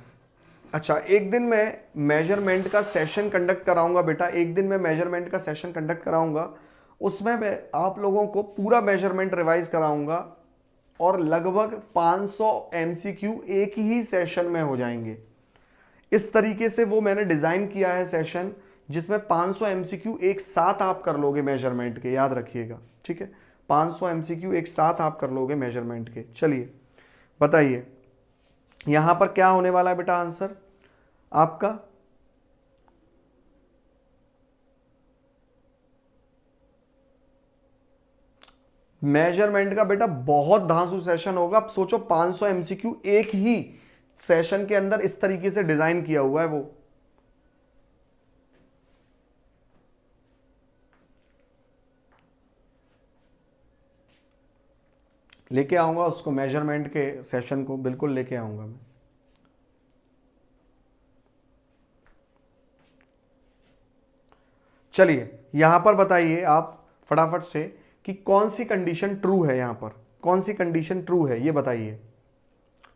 अच्छा, एक दिन मैं मेजरमेंट का सेशन कंडक्ट कराऊंगा बेटा, एक दिन मैं मेजरमेंट का सेशन कंडक्ट कराऊंगा, उसमें मैं आप लोगों को पूरा मेजरमेंट रिवाइज कराऊंगा और लगभग 500 एमसीक्यू एक ही सेशन में हो जाएंगे। इस तरीके से वो मैंने डिजाइन किया है सेशन, जिसमें 500 एमसीक्यू एक साथ आप कर लोगे मेजरमेंट के, याद रखिएगा, ठीक है, 500 एमसीक्यू एक साथ आप कर लोगे मेजरमेंट के। चलिए बताइए यहां पर क्या होने वाला है बेटा आंसर आपका? मेजरमेंट का बेटा बहुत धांसू सेशन होगा। अब सोचो 500 एमसीक्यू एक ही सेशन के अंदर इस तरीके से डिजाइन किया हुआ है वो। लेके आऊंगा उसको, मेजरमेंट के सेशन को बिल्कुल लेके आऊंगा मैं। चलिए यहां पर बताइए आप फटाफट से कि कौन सी कंडीशन ट्रू है। यहां पर कौन सी कंडीशन ट्रू है ये बताइए,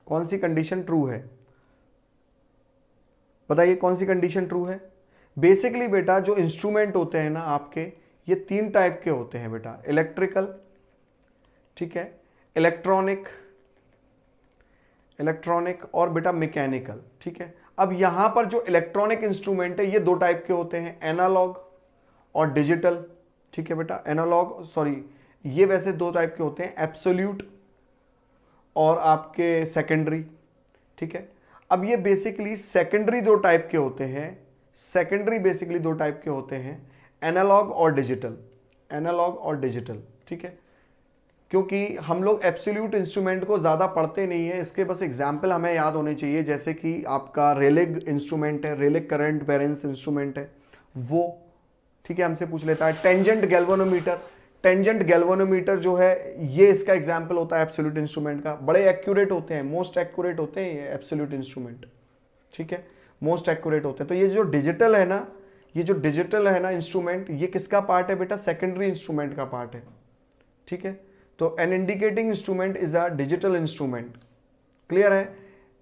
कौन सी कंडीशन ट्रू है बताइए, कौन सी कंडीशन ट्रू है? बेसिकली बेटा जो इंस्ट्रूमेंट होते हैं ना आपके, ये 3 टाइप के होते हैं बेटा, इलेक्ट्रिकल, ठीक है, इलेक्ट्रॉनिक और बेटा मैकेनिकल, ठीक है। अब यहां पर जो इलेक्ट्रॉनिक इंस्ट्रूमेंट है ये 2 टाइप के होते हैं, एनालॉग और डिजिटल, ठीक है बेटा, एनालॉग सॉरी ये वैसे 2 टाइप के होते हैं, एब्सोल्यूट और आपके सेकेंडरी, ठीक है। अब ये बेसिकली सेकेंडरी 2 टाइप के होते हैं, सेकेंडरी बेसिकली 2 टाइप के होते हैं, एनालॉग और डिजिटल, एनालॉग और डिजिटल, ठीक है। क्योंकि हम लोग एब्सोल्यूट इंस्ट्रूमेंट को ज़्यादा पढ़ते नहीं है, इसके बस एग्जाम्पल हमें याद होने चाहिए, जैसे कि आपका रेलिग इंस्ट्रूमेंट है, रेलिग करंट बैलेंस इंस्ट्रूमेंट है वो, ठीक है, हमसे पूछ लेता है। टेंजेंट गैल्वेनोमीटर, टेंजेंट गैल्वेनोमीटर जो है ये इसका एग्जाम्पल होता है एब्सोल्यूट इंस्ट्रूमेंट का। बड़े एक्यूरेट होते हैं, मोस्ट एक्यूरेट होते हैं ये एब्सोल्यूट इंस्ट्रूमेंट, ठीक है, मोस्ट एक्यूरेट होते हैं। तो ये जो डिजिटल है ना, ये जो डिजिटल है ना इंस्ट्रूमेंट, ये किसका पार्ट है बेटा? सेकेंडरी इंस्ट्रूमेंट का पार्ट है, ठीक है। तो an indicating instrument is a digital instrument, clear है?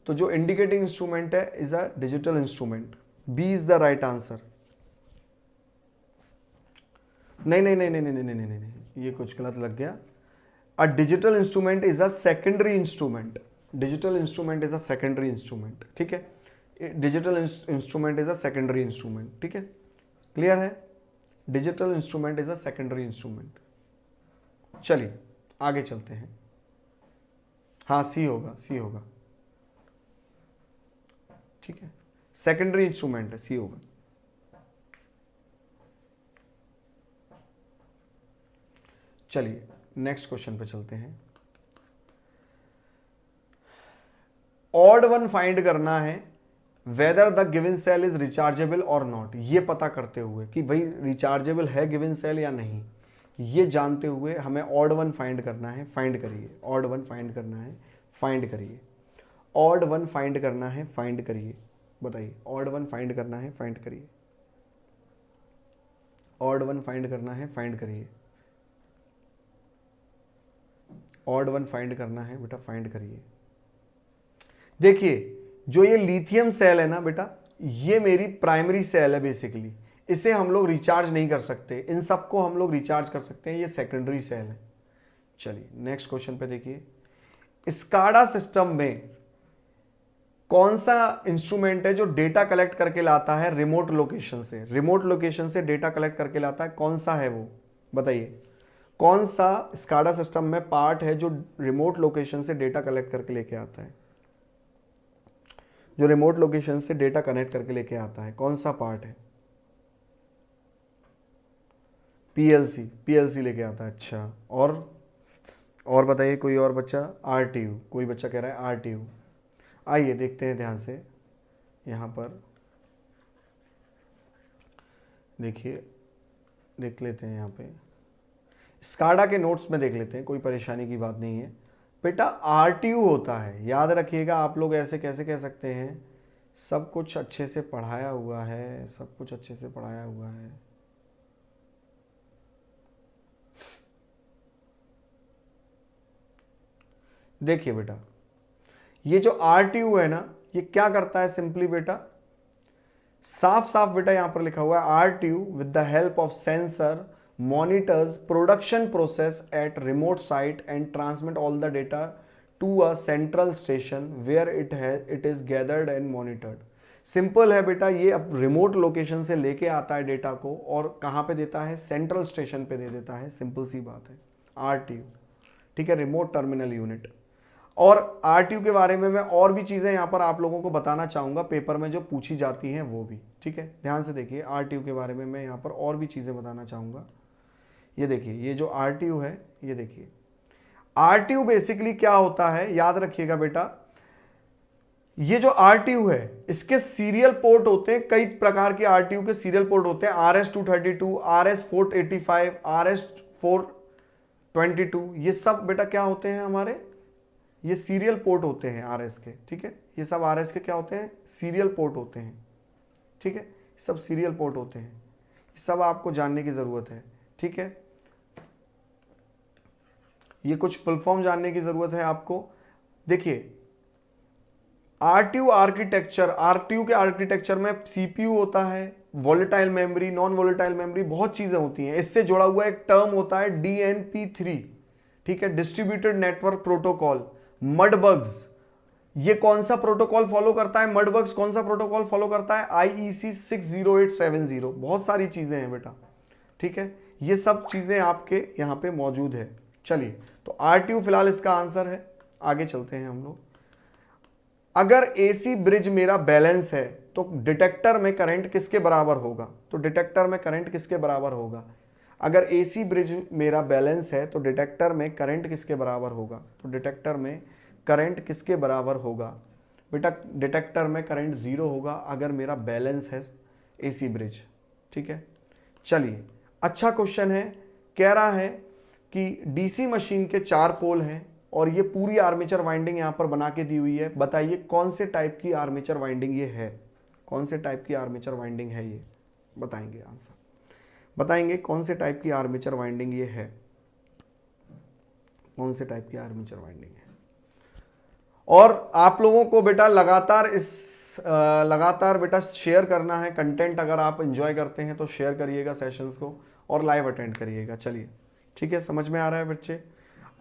तो जो इंडिकेटिंग इंस्ट्रूमेंट है is a digital instrument. B is the right answer. नहीं नहीं नहीं नहीं नहीं नहीं नहीं नहीं, ये कुछ गलत लग गया। अ digital instrument is a secondary instrument, digital instrument is a secondary instrument, ठीक है। Digital instrument is a secondary instrument, ठीक है, क्लियर है? Digital instrument is a secondary instrument. चलिए आगे चलते हैं। हाँ सी होगा, सी होगा, ठीक है, सेकेंडरी इंस्ट्रूमेंट है, सी होगा। चलिए नेक्स्ट क्वेश्चन पे चलते हैं। ऑड वन फाइंड करना है, whether the given cell is rechargeable और नॉट, ये पता करते हुए कि भाई रिचार्जेबल है गिवन सेल या नहीं, ये जानते हुए हमें ऑड वन फाइंड करना है। फाइंड करिए, ऑड वन फाइंड करना है, फाइंड करिए, ऑड वन फाइंड करना है, फाइंड करिए, बताइए ऑड वन फाइंड करना है, फाइंड करिए, ऑड वन फाइंड करना है, फाइंड करिए, ऑड वन फाइंड करना है बेटा, फाइंड करिए। देखिए जो ये लिथियम सेल है ना बेटा, ये मेरी प्राइमरी सेल है बेसिकली, इसे हम लोग रिचार्ज नहीं कर सकते, इन सबको हम लोग रिचार्ज कर सकते हैं, ये सेकेंडरी सेल है। चलिए नेक्स्ट क्वेश्चन पे देखिए, स्काडा सिस्टम में कौन सा इंस्ट्रूमेंट है जो डेटा कलेक्ट करके लाता है रिमोट लोकेशन से? रिमोट लोकेशन से डेटा कलेक्ट करके लाता है, कौन सा है वो बताइए? कौन सा स्काडा सिस्टम में पार्ट है जो रिमोट लोकेशन से डेटा कलेक्ट करके लेके आता है? जो रिमोट लोकेशन से डेटा कनेक्ट करके लेके आता है, कौन सा पार्ट है? पीएलसी, पीएलसी लेके आता है। अच्छा, और बताइए कोई और बच्चा? आरटीयू, कोई बच्चा कह रहा है आरटीयू। आइए देखते हैं ध्यान से, यहाँ पर देखिए, देख लेते हैं यहाँ पे स्काडा के नोट्स में देख लेते हैं, कोई परेशानी की बात नहीं है बेटा। आरटीयू होता है, याद रखिएगा। आप लोग ऐसे कैसे कह सकते हैं? सब कुछ अच्छे से पढ़ाया हुआ है, सब कुछ अच्छे से पढ़ाया हुआ है। देखिए बेटा, ये जो आरटीयू है ना, ये क्या करता है सिंपली बेटा, साफ साफ बेटा यहां पर लिखा हुआ है, RTU with the help of sensor monitors production process at remote site and transmit all the data to a central station where it is gathered and monitored। Simple है बेटा, ये अब रिमोट लोकेशन से लेके आता है डेटा को और कहां पे देता है? सेंट्रल स्टेशन पे दे देता है। सिंपल सी बात है, आरटीयू, ठीक है, रिमोट टर्मिनल यूनिट। और आरटीयू के बारे में मैं और भी चीजें यहां पर आप लोगों को बताना चाहूंगा, पेपर में जो पूछी जाती हैं वो भी, ठीक है। ध्यान से देखिए, आरटीयू के बारे में मैं यहां पर और भी चीजें बताना चाहूंगा। ये देखिए, ये जो आरटीयू है, ये देखिए, आरटीयू बेसिकली क्या होता है, याद रखिएगा बेटा। ये जो आरटीयू है, इसके सीरियल पोर्ट होते हैं, कई प्रकार के आरटीयू के सीरियल पोर्ट होते हैं, RS-232, RS-485, RS-422, ये सब बेटा क्या होते हैं हमारे? ये सीरियल पोर्ट होते हैं आरएस के, ठीक है। ये सब आरएस के क्या होते हैं? सीरियल पोर्ट होते हैं, ठीक है। सब सीरियल पोर्ट होते हैं, सब आपको जानने की जरूरत है, ठीक है। ये कुछ फुल फॉर्म जानने की जरूरत है आपको। देखिए, आरटीयू आर्किटेक्चर, आरटीयू के आर्किटेक्चर में सीपीयू होता है, volatile memory, non volatile memory, बहुत चीजें होती हैं। इससे जुड़ा हुआ एक टर्म होता है DNP3, ठीक है, डिस्ट्रीब्यूटेड नेटवर्क प्रोटोकॉल। मडबग्स, ये कौन सा प्रोटोकॉल फॉलो करता है? मडबग्स कौन सा प्रोटोकॉल फॉलो करता है? IEC 60870। बहुत सारी चीजें हैं बेटा, ठीक है। ये सब चीजें आपके यहां पे मौजूद है। चलिए, तो आरटीयू फिलहाल इसका आंसर है। आगे चलते हैं हम लोग। अगर एसी ब्रिज मेरा बैलेंस है तो डिटेक्टर में करंट किसके बराबर होगा? तो डिटेक्टर में करंट किसके बराबर होगा? अगर एसी ब्रिज मेरा बैलेंस है तो डिटेक्टर में करंट किसके बराबर होगा? तो डिटेक्टर में करंट किसके बराबर होगा? बेटा, डिटेक्टर में करंट 0 होगा अगर मेरा बैलेंस है एसी ब्रिज, ठीक है। चलिए, अच्छा क्वेश्चन है। कह रहा है कि डीसी मशीन के 4 पोल हैं और ये पूरी आर्मेचर वाइंडिंग यहां पर बना के दी हुई है। बताइए कौन से टाइप की आर्मेचर वाइंडिंग ये है? कौन से टाइप की आर्मेचर वाइंडिंग है ये? बताएंगे आंसर, बताएंगे कौन से टाइप की आर्मेचर वाइंडिंग ये है? कौन से टाइप की आर्मेचर वाइंडिंग है? और आप लोगों को बेटा लगातार बेटा शेयर करना है कंटेंट। अगर आप एंजॉय करते हैं तो शेयर करिएगा सेशंस को और लाइव अटेंड करिएगा। चलिए, ठीक है, समझ में आ रहा है बच्चे?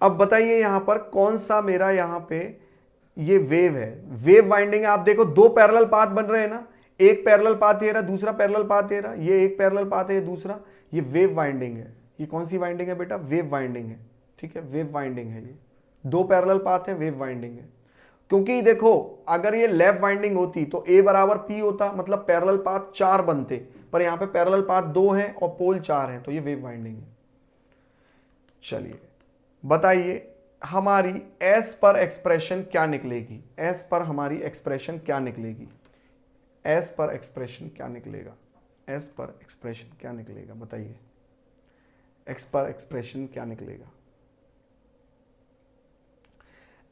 अब बताइए यहां पर कौन सा मेरा यहां पे ये वेव है, वेव वाइंडिंग है। आप देखो 2 पैरेलल पाथ बन रहे हैं ना, एक पैरेलल पाथ ये रहा, दूसरा पैरेलल पाथ ये रहा, ये एक पैरेलल पाथ है, ये दूसरा, ये वेव वाइंडिंग है। ये कौन सी वाइंडिंग है बेटा? वेव वाइंडिंग है, ठीक है, वेव वाइंडिंग है। ये 2 पैरेलल पाथ है, वेव वाइंडिंग है। क्योंकि देखो, अगर ये लेफ्ट वाइंडिंग होती तो A बराबर P होता, मतलब पैरेलल पाथ 4 बनते, पर यहां पे पैरेलल पाथ 2 हैं और पोल 4 हैं, तो ये वेव वाइंडिंग है। चलिए, बताइए हमारी एस पर एक्सप्रेशन क्या निकलेगी? एस पर हमारी एक्सप्रेशन क्या निकलेगी? एस पर एक्सप्रेशन क्या निकलेगा? एस पर एक्सप्रेशन क्या निकलेगा? बताइए, एक्स पर एक्सप्रेशन क्या निकलेगा?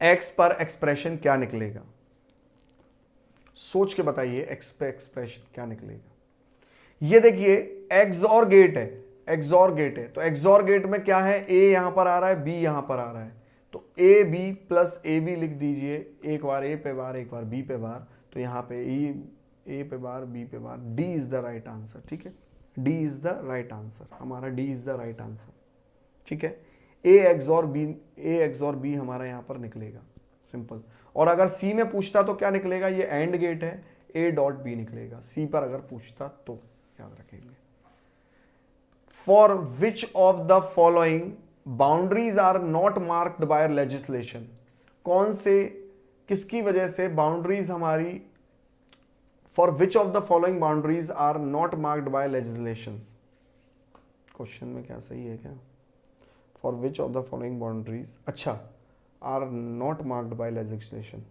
एक्स पर एक्सप्रेशन क्या निकलेगा? सोच के बताइए, एक्स पर एक्सप्रेशन क्या निकलेगा? ये देखिए, एक्सऑर गेट है, एक्सऑर गेट है, तो एक्सऑर गेट में क्या है? ए यहां पर आ रहा है, बी यहां पर आ रहा है, तो A B plus A B लिख दीजिए। एक बार ए पे बार, एक बार बी पे बार, तो यहां पे ए पे बार, बी पे bar. D is the right answer, ठीक है, D is the right answer, हमारा D is the right answer, ठीक है। ए एक्सऑर बी हमारा यहां पर निकलेगा, सिंपल। और अगर सी में पूछता तो क्या निकलेगा? ये एंड गेट है, ए डॉट बी निकलेगा। सी पर अगर पूछता तो याद रखेंगे। For which of the following boundaries are not marked by legislation? कौन से, किसकी वजह से बाउंड्रीज हमारी, for which of the following boundaries are not marked by legislation? Question में क्या सही है क्या? For which of the following boundaries, अच्छा, are not marked by legislation.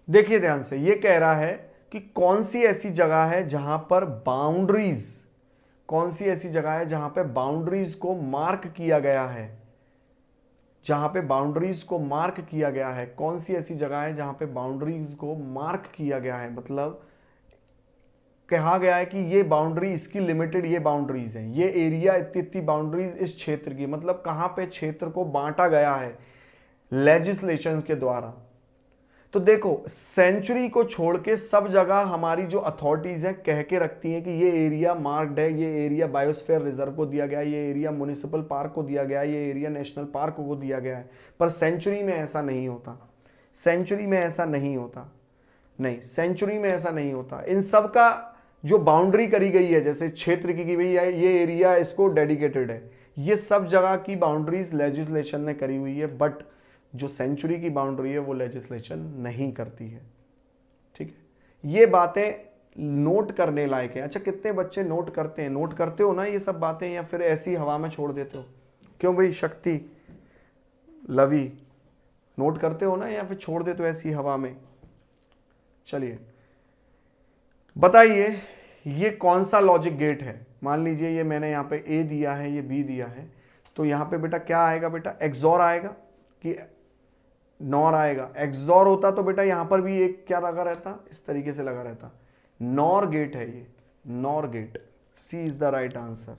देखिए ध्यान से, ये कह रहा है कि कौन सी ऐसी जगह है जहां पर बाउंड्रीज, कौन सी ऐसी जगह है जहां पे बाउंड्रीज को मार्क किया गया है, जहां पे बाउंड्रीज को मार्क किया गया है, कौन सी ऐसी जगह है जहां पे बाउंड्रीज को मार्क किया गया है, मतलब कहा गया है कि ये बाउंड्री, इसकी लिमिटेड ये बाउंड्रीज हैं, ये एरिया इतनी बाउंड्रीज इस क्षेत्र की, मतलब कहां पे क्षेत्र को बांटा गया है लेजिस्लेशन के द्वारा। तो देखो, सेंचुरी को छोड़ के सब जगह हमारी जो अथॉरिटीज हैं कह के रखती हैं कि ये एरिया मार्क्ड है, ये एरिया बायोस्फीयर रिजर्व को दिया गया है, ये एरिया म्युनिसिपल पार्क को दिया गया है, ये एरिया नेशनल पार्क को दिया गया है। पर सेंचुरी में ऐसा नहीं होता, सेंचुरी में ऐसा नहीं होता, नहीं, सेंचुरी में ऐसा नहीं होता। इन सब का जो बाउंड्री करी गई है, जैसे क्षेत्र की भाई ये एरिया इसको डेडिकेटेड है, ये सब जगह की बाउंड्रीज लेजिस्लेशन ने करी हुई है, बट जो सेंचुरी की बाउंड्री है वो लेजिस्लेशन नहीं करती है। ठीक है, ये बातें नोट करने लायक है। अच्छा, कितने बच्चे नोट करते हैं? नोट करते हो ना ये सब बातें, या फिर ऐसी हवा में छोड़ देते हो? क्यों भाई शक्ति, लवी, नोट करते हो ना या फिर छोड़ देते हो ऐसी हवा में? चलिए बताइए, ये कौन सा लॉजिक गेट है? मान लीजिए ये मैंने यहाँ पे ए दिया है, ये बी दिया है, तो यहाँ पे बेटा क्या आएगा? बेटा एक्सॉर आएगा कि नॉर आएगा? एक्सॉर होता तो बेटा यहां पर भी एक क्या लगा रहता, इस तरीके से लगा रहता। नॉर गेट है ये, NOR gate, C is the right answer,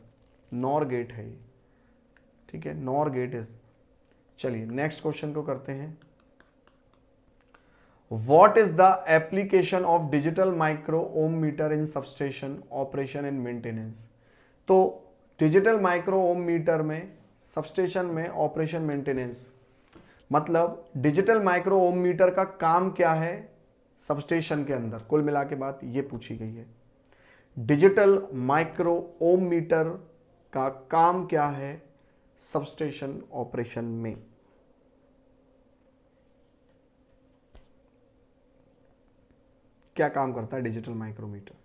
NOR gate है ये। ठीक है, नॉर गेट इज। चलिए नेक्स्ट क्वेश्चन को करते हैं। What is the application of digital micro ohm meter in substation operation and maintenance? तो डिजिटल माइक्रो ओम मीटर में सबस्टेशन में ऑपरेशन मेंटेनेंस, मतलब डिजिटल माइक्रो ओम मीटर का काम क्या है सबस्टेशन के अंदर? कुल मिला के बात ये पूछी गई है, डिजिटल माइक्रो ओम मीटर का काम क्या है सबस्टेशन ऑपरेशन में? क्या काम करता है digital micrometer?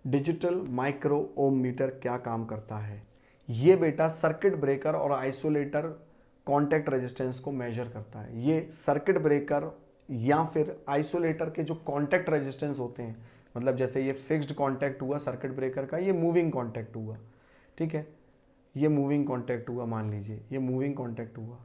Digital micro ohm meter क्या काम करता है? ये बेटा सर्किट ब्रेकर और आइसोलेटर कॉन्टैक्ट रेजिस्टेंस को मेजर करता है। ये सर्किट ब्रेकर या फिर आइसोलेटर के जो कॉन्टैक्ट रेजिस्टेंस होते हैं, मतलब जैसे ये फिक्स्ड कॉन्टैक्ट हुआ सर्किट ब्रेकर का, ये मूविंग कॉन्टैक्ट हुआ, ठीक है, ये मूविंग कॉन्टैक्ट हुआ, मान लीजिए ये मूविंग कॉन्टैक्ट हुआ,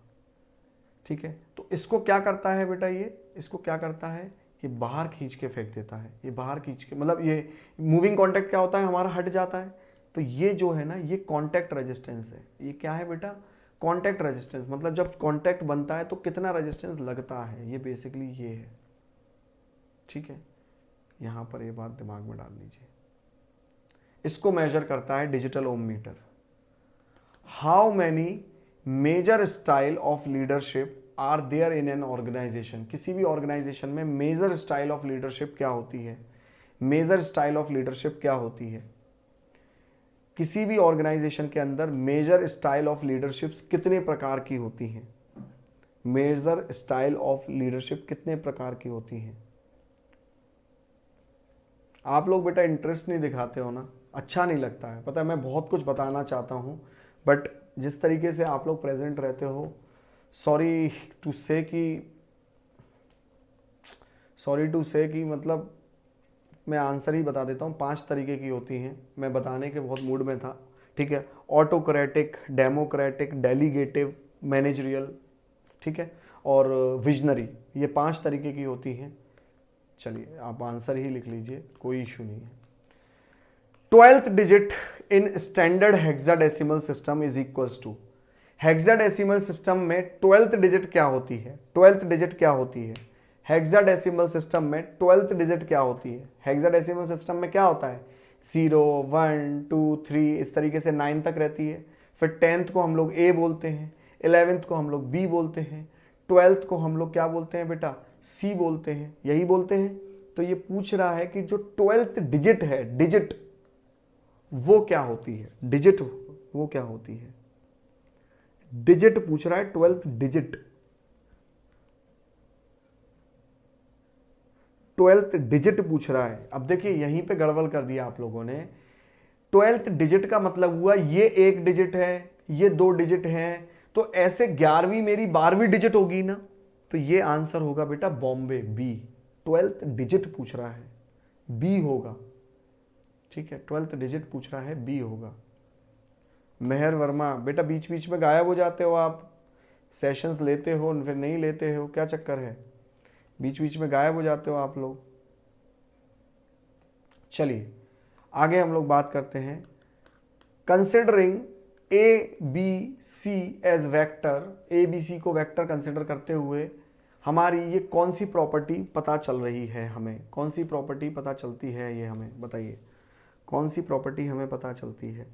ठीक है, तो इसको क्या करता है बेटा? ये इसको क्या करता है? ये बाहर खींच के फेंक देता है, ये बाहर खींच के, मतलब ये मूविंग कॉन्टैक्ट क्या होता है? हमारा हट जाता है। तो ये जो है ना, ये कॉन्टैक्ट रेजिस्टेंस है। ये क्या है बेटा? कॉन्टैक्ट रेजिस्टेंस, मतलब जब कॉन्टैक्ट बनता है तो कितना रेजिस्टेंस लगता है, ये बेसिकली ये है। ठीक है, यहां पर ये बात दिमाग में डाल लीजिए। इसको मेजर करता है digital ohm meter. How many major style of leadership are there in an organization? किसी भी ऑर्गेनाइजेशन में मेजर स्टाइल ऑफ लीडरशिप क्या होती है? मेजर स्टाइल ऑफ लीडरशिप क्या होती है? किसी भी ऑर्गेनाइजेशन के अंदर मेजर स्टाइल ऑफ लीडरशिप कितने प्रकार की होती हैं? मेजर स्टाइल ऑफ लीडरशिप कितने प्रकार की होती हैं? आप लोग बेटा इंटरेस्ट नहीं दिखाते हो ना, अच्छा नहीं लगता है। पता है मैं बहुत कुछ बताना चाहता हूं, बट जिस तरीके से आप लोग प्रेजेंट रहते हो, सॉरी टू से कि मतलब मैं आंसर ही बता देता हूँ। 5 तरीके की होती हैं, मैं बताने के बहुत मूड में था। ठीक है, ऑटोक्रेटिक, डेमोक्रेटिक, डेलीगेटिव, मैनेजरियल, ठीक है, और विजनरी, ये 5 तरीके की होती हैं। चलिए आप आंसर ही लिख लीजिए, कोई इशू नहीं है। 12th digit in standard hexadecimal system is equals to, hexadecimal system में 12th डिजिट क्या होती है? 12th डिजिट क्या होती है हेक्साडेसिमल सिस्टम में? 12th डिजिट क्या होती है हेक्साडेसिमल सिस्टम में? क्या होता है? 0 1 2 3 इस तरीके से 9 तक रहती है। फिर 10th को हम लोग A बोलते हैं, 11th को हम लोग B बोलते हैं, 12th को हम लोग क्या बोलते हैं बेटा? C बोलते हैं, यही बोलते हैं। तो ये पूछ रहा है कि जो 12th डिजिट है, डिजिट वो क्या होती है? डिजिट वो क्या होती है? डिजिट पूछ रहा है, 12th डिजिट, 12th डिजिट पूछ रहा है। अब देखिए यहीं पे गड़बड़ कर दिया आप लोगों ने। 12th डिजिट का मतलब हुआ ये 1 डिजिट है, ये 2 डिजिट है, तो ऐसे 11वीं मेरी 12वीं डिजिट होगी ना, तो ये आंसर होगा बेटा बॉम्बे, बी। 12th डिजिट पूछ रहा है, बी होगा। ठीक है, 12th डिजिट पूछ रहा है, बी होगा। मेहर वर्मा, बेटा बीच बीच में गायब हो जाते हो आप, सेशंस लेते हो फिर नहीं लेते हो, क्या चक्कर है? बीच बीच में गायब हो जाते हो आप लोग। चलिए आगे हम लोग बात करते हैं। Considering A B C as vector, A B C को वेक्टर कंसिडर करते हुए हमारी ये कौन सी प्रॉपर्टी पता चल रही है हमें? कौन सी प्रॉपर्टी पता चलती है ये हमें बताइए, कौन सी प्रॉपर्टी हमें पता चलती है?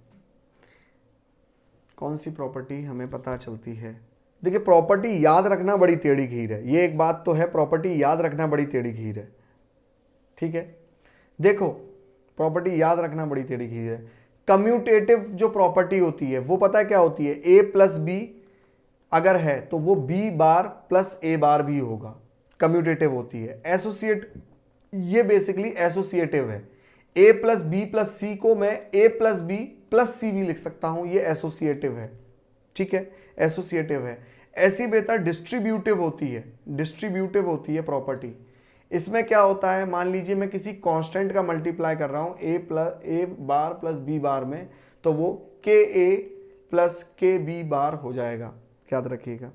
कौन सी प्रॉपर्टी हमें पता चलती है? देखिए प्रॉपर्टी याद रखना बड़ी टेढ़ी खीर है, ये एक बात तो है, प्रॉपर्टी याद रखना बड़ी टेढ़ी खीर है। ठीक है, देखो प्रॉपर्टी याद रखना बड़ी टेढ़ी खीर है। कम्यूटेटिव जो प्रॉपर्टी होती है वो पता है क्या होती है? ए प्लस बी अगर है तो वो बी बार प्लस ए बार भी होगा, कम्यूटेटिव होती है। एसोसिएट, ये बेसिकली एसोसिएटिव है। ए प्लस बी प्लस सी को मैं ए प्लस बी प्लस सी भी लिख सकता हूं, ये एसोसिएटिव है। ठीक है, एसोसिएटिव है। ऐसी बेहतर डिस्ट्रीब्यूटिव होती है, डिस्ट्रीब्यूटिव होती है प्रॉपर्टी। इसमें क्या होता है, मान लीजिए मैं किसी कांस्टेंट का मल्टीप्लाई कर रहा हूं ए बार प्लस बी बार में, तो वो के ए प्लस के बी बार हो जाएगा, याद रखिएगा।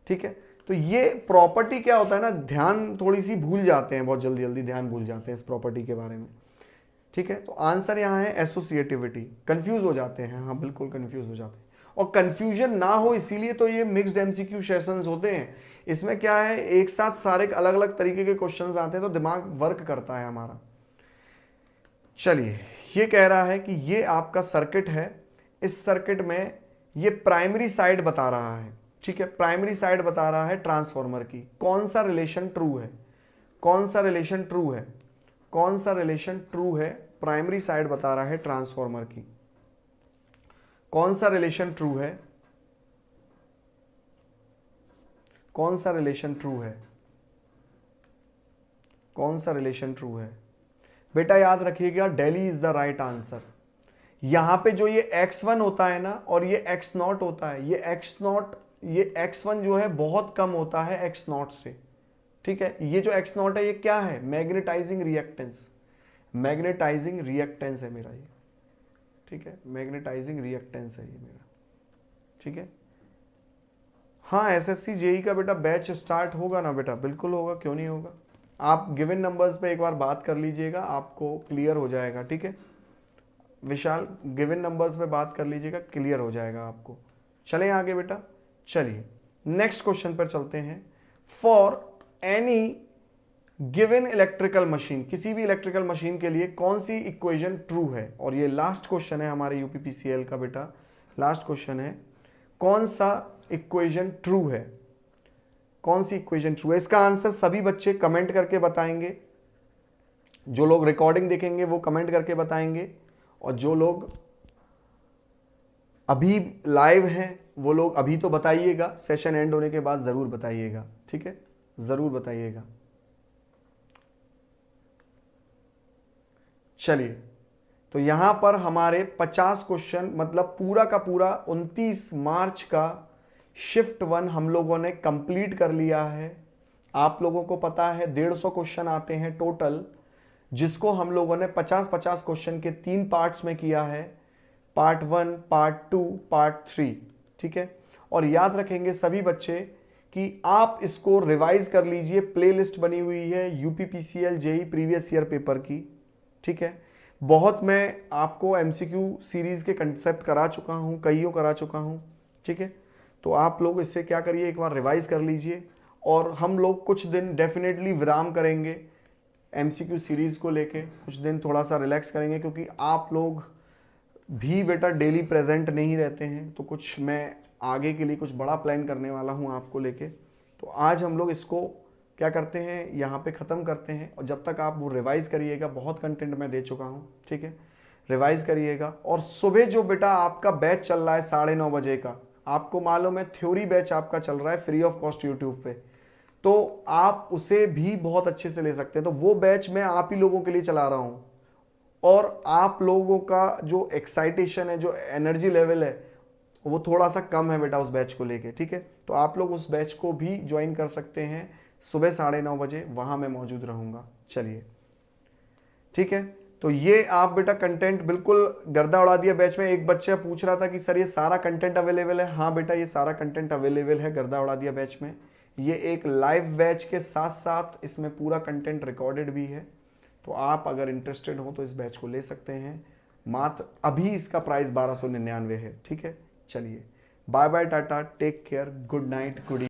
ठीक है, तो ये प्रॉपर्टी क्या होता है ना, ध्यान थोड़ी सी भूल जाते हैं, बहुत जल्दी जल्दी ध्यान भूल जाते हैं इस प्रॉपर्टी के बारे में। ठीक है, तो आंसर यहाँ है एसोसिएटिविटी। कंफ्यूज हो जाते हैं, हाँ बिल्कुल कंफ्यूज हो जाते हैं, और कंफ्यूजन ना हो इसीलिए तो ये मिक्स्ड एमसीक्यू सेशंस होते हैं। इसमें क्या है, एक साथ सारे अलग अलग तरीके के क्वेश्चंस आते हैं तो दिमाग वर्क करता है हमारा। चलिए, ये कह रहा है कि ये आपका सर्किट है, इस सर्किट में ये प्राइमरी साइड बता रहा है। ठीक है, प्राइमरी साइड बता रहा है ट्रांसफॉर्मर की। कौन सा रिलेशन ट्रू है? कौन सा रिलेशन ट्रू है? कौन सा रिलेशन ट्रू है? प्राइमरी साइड बता रहा है ट्रांसफॉर्मर की। कौन सा रिलेशन ट्रू है? कौन सा रिलेशन ट्रू है? कौन सा रिलेशन ट्रू है? बेटा याद रखिएगा, Delhi is the right answer. यहां पे जो ये x1 होता है ना और ये x0 होता है, ये x1 जो है बहुत कम होता है x0 से। ठीक है, ये जो x0 है ये क्या है? मैग्नेटाइजिंग रिएक्टेंस, मैग्नेटाइजिंग रिएक्टेंस है मेरा ये। ठीक है, मैग्नेटाइजिंग रिएक्टेंस है ये मेरा। ठीक है, हाँ एसएससी जेई का बेटा बैच स्टार्ट होगा ना बेटा, बिल्कुल होगा, क्यों नहीं होगा। आप गिवन नंबर्स पे एक बार बात कर लीजिएगा, आपको क्लियर हो जाएगा। ठीक है विशाल, गिवन नंबर्स पे बात कर लीजिएगा, क्लियर हो जाएगा आपको। चलें आगे बेटा, चलिए नेक्स्ट क्वेश्चन पर चलते हैं। For any given electrical machine, किसी भी इलेक्ट्रिकल मशीन के लिए कौन सी इक्वेशन ट्रू है? और ये लास्ट क्वेश्चन है हमारे यूपीपीसीएल का बेटा, लास्ट क्वेश्चन है। कौन सा इक्वेशन ट्रू है? कौन सी इक्वेशन ट्रू है? इसका आंसर सभी बच्चे कमेंट करके बताएंगे। जो लोग रिकॉर्डिंग देखेंगे वो कमेंट करके बताएंगे, और जो लोग अभी लाइव हैं वो लोग अभी तो बताइएगा, सेशन एंड होने के बाद जरूर बताइएगा। ठीक है, जरूर बताइएगा। चलिए, तो यहां पर हमारे 50 क्वेश्चन, मतलब पूरा का पूरा 29 मार्च का शिफ्ट 1 हम लोगों ने कंप्लीट कर लिया है। आप लोगों को पता है 150 क्वेश्चन आते हैं टोटल, जिसको हम लोगों ने 50-50 क्वेश्चन के 3 पार्ट्स में किया है, पार्ट 1, पार्ट 2, पार्ट 3। ठीक है, और याद रखेंगे सभी बच्चे कि आप इसको रिवाइज कर लीजिए, प्लेलिस्ट बनी हुई है UPPCL JE previous year paper की। ठीक है, बहुत मैं आपको एमसीक्यू सीरीज के कंसेप्ट करा चुका हूं, कईयों करा चुका हूं। ठीक है, तो आप लोग इससे क्या करिए, एक बार रिवाइज कर लीजिए, और हम लोग कुछ दिन डेफिनेटली विराम करेंगे एमसीक्यू सीरीज को लेके, कुछ दिन थोड़ा सा रिलैक्स करेंगे, क्योंकि आप लोग भी बेटा डेली प्रेजेंट नहीं रहते हैं, तो कुछ मैं आगे के लिए कुछ बड़ा प्लान करने वाला हूं आपको लेके। तो आज हम लोग इसको क्या करते हैं, यहाँ पे ख़त्म करते हैं, और जब तक आप वो रिवाइज़ करिएगा, बहुत कंटेंट मैं दे चुका हूँ। ठीक है, रिवाइज़ करिएगा। और सुबह जो बेटा आपका बैच चल रहा है 9:30 बजे का, आपको मालूम है थ्योरी बैच आपका चल रहा है फ्री ऑफ कॉस्ट यूट्यूब पे, तो आप उसे भी बहुत अच्छे से ले सकते हैं। तो वो बैच मैं आप ही लोगों के लिए चला रहा हूँ, और आप लोगों का जो एक्साइटेशन है, जो एनर्जी लेवल है, वो थोड़ा सा कम है बेटा उस बैच को लेके, ठीक है। तो आप लोग उस बैच को भी ज्वाइन कर सकते हैं सुबह 9:30 बजे, वहां मैं मौजूद रहूंगा। चलिए ठीक है, तो ये आप बेटा कंटेंट बिल्कुल गर्दा उड़ा दिया बैच में। एक बच्चा पूछ रहा था कि सर ये सारा कंटेंट अवेलेबल है। हाँ बेटा, ये सारा कंटेंट अवेलेबल है, गर्दा उड़ा दिया बैच में। ये एक लाइव बैच के साथ साथ इसमें पूरा कंटेंट रिकॉर्डेड भी है। तो आप अगर इंटरेस्टेड हो तो इस बैच को ले सकते हैं। मात्र अभी इसका प्राइस 1299 है, ठीक है। चलिए bye bye, tata, take care, good night, good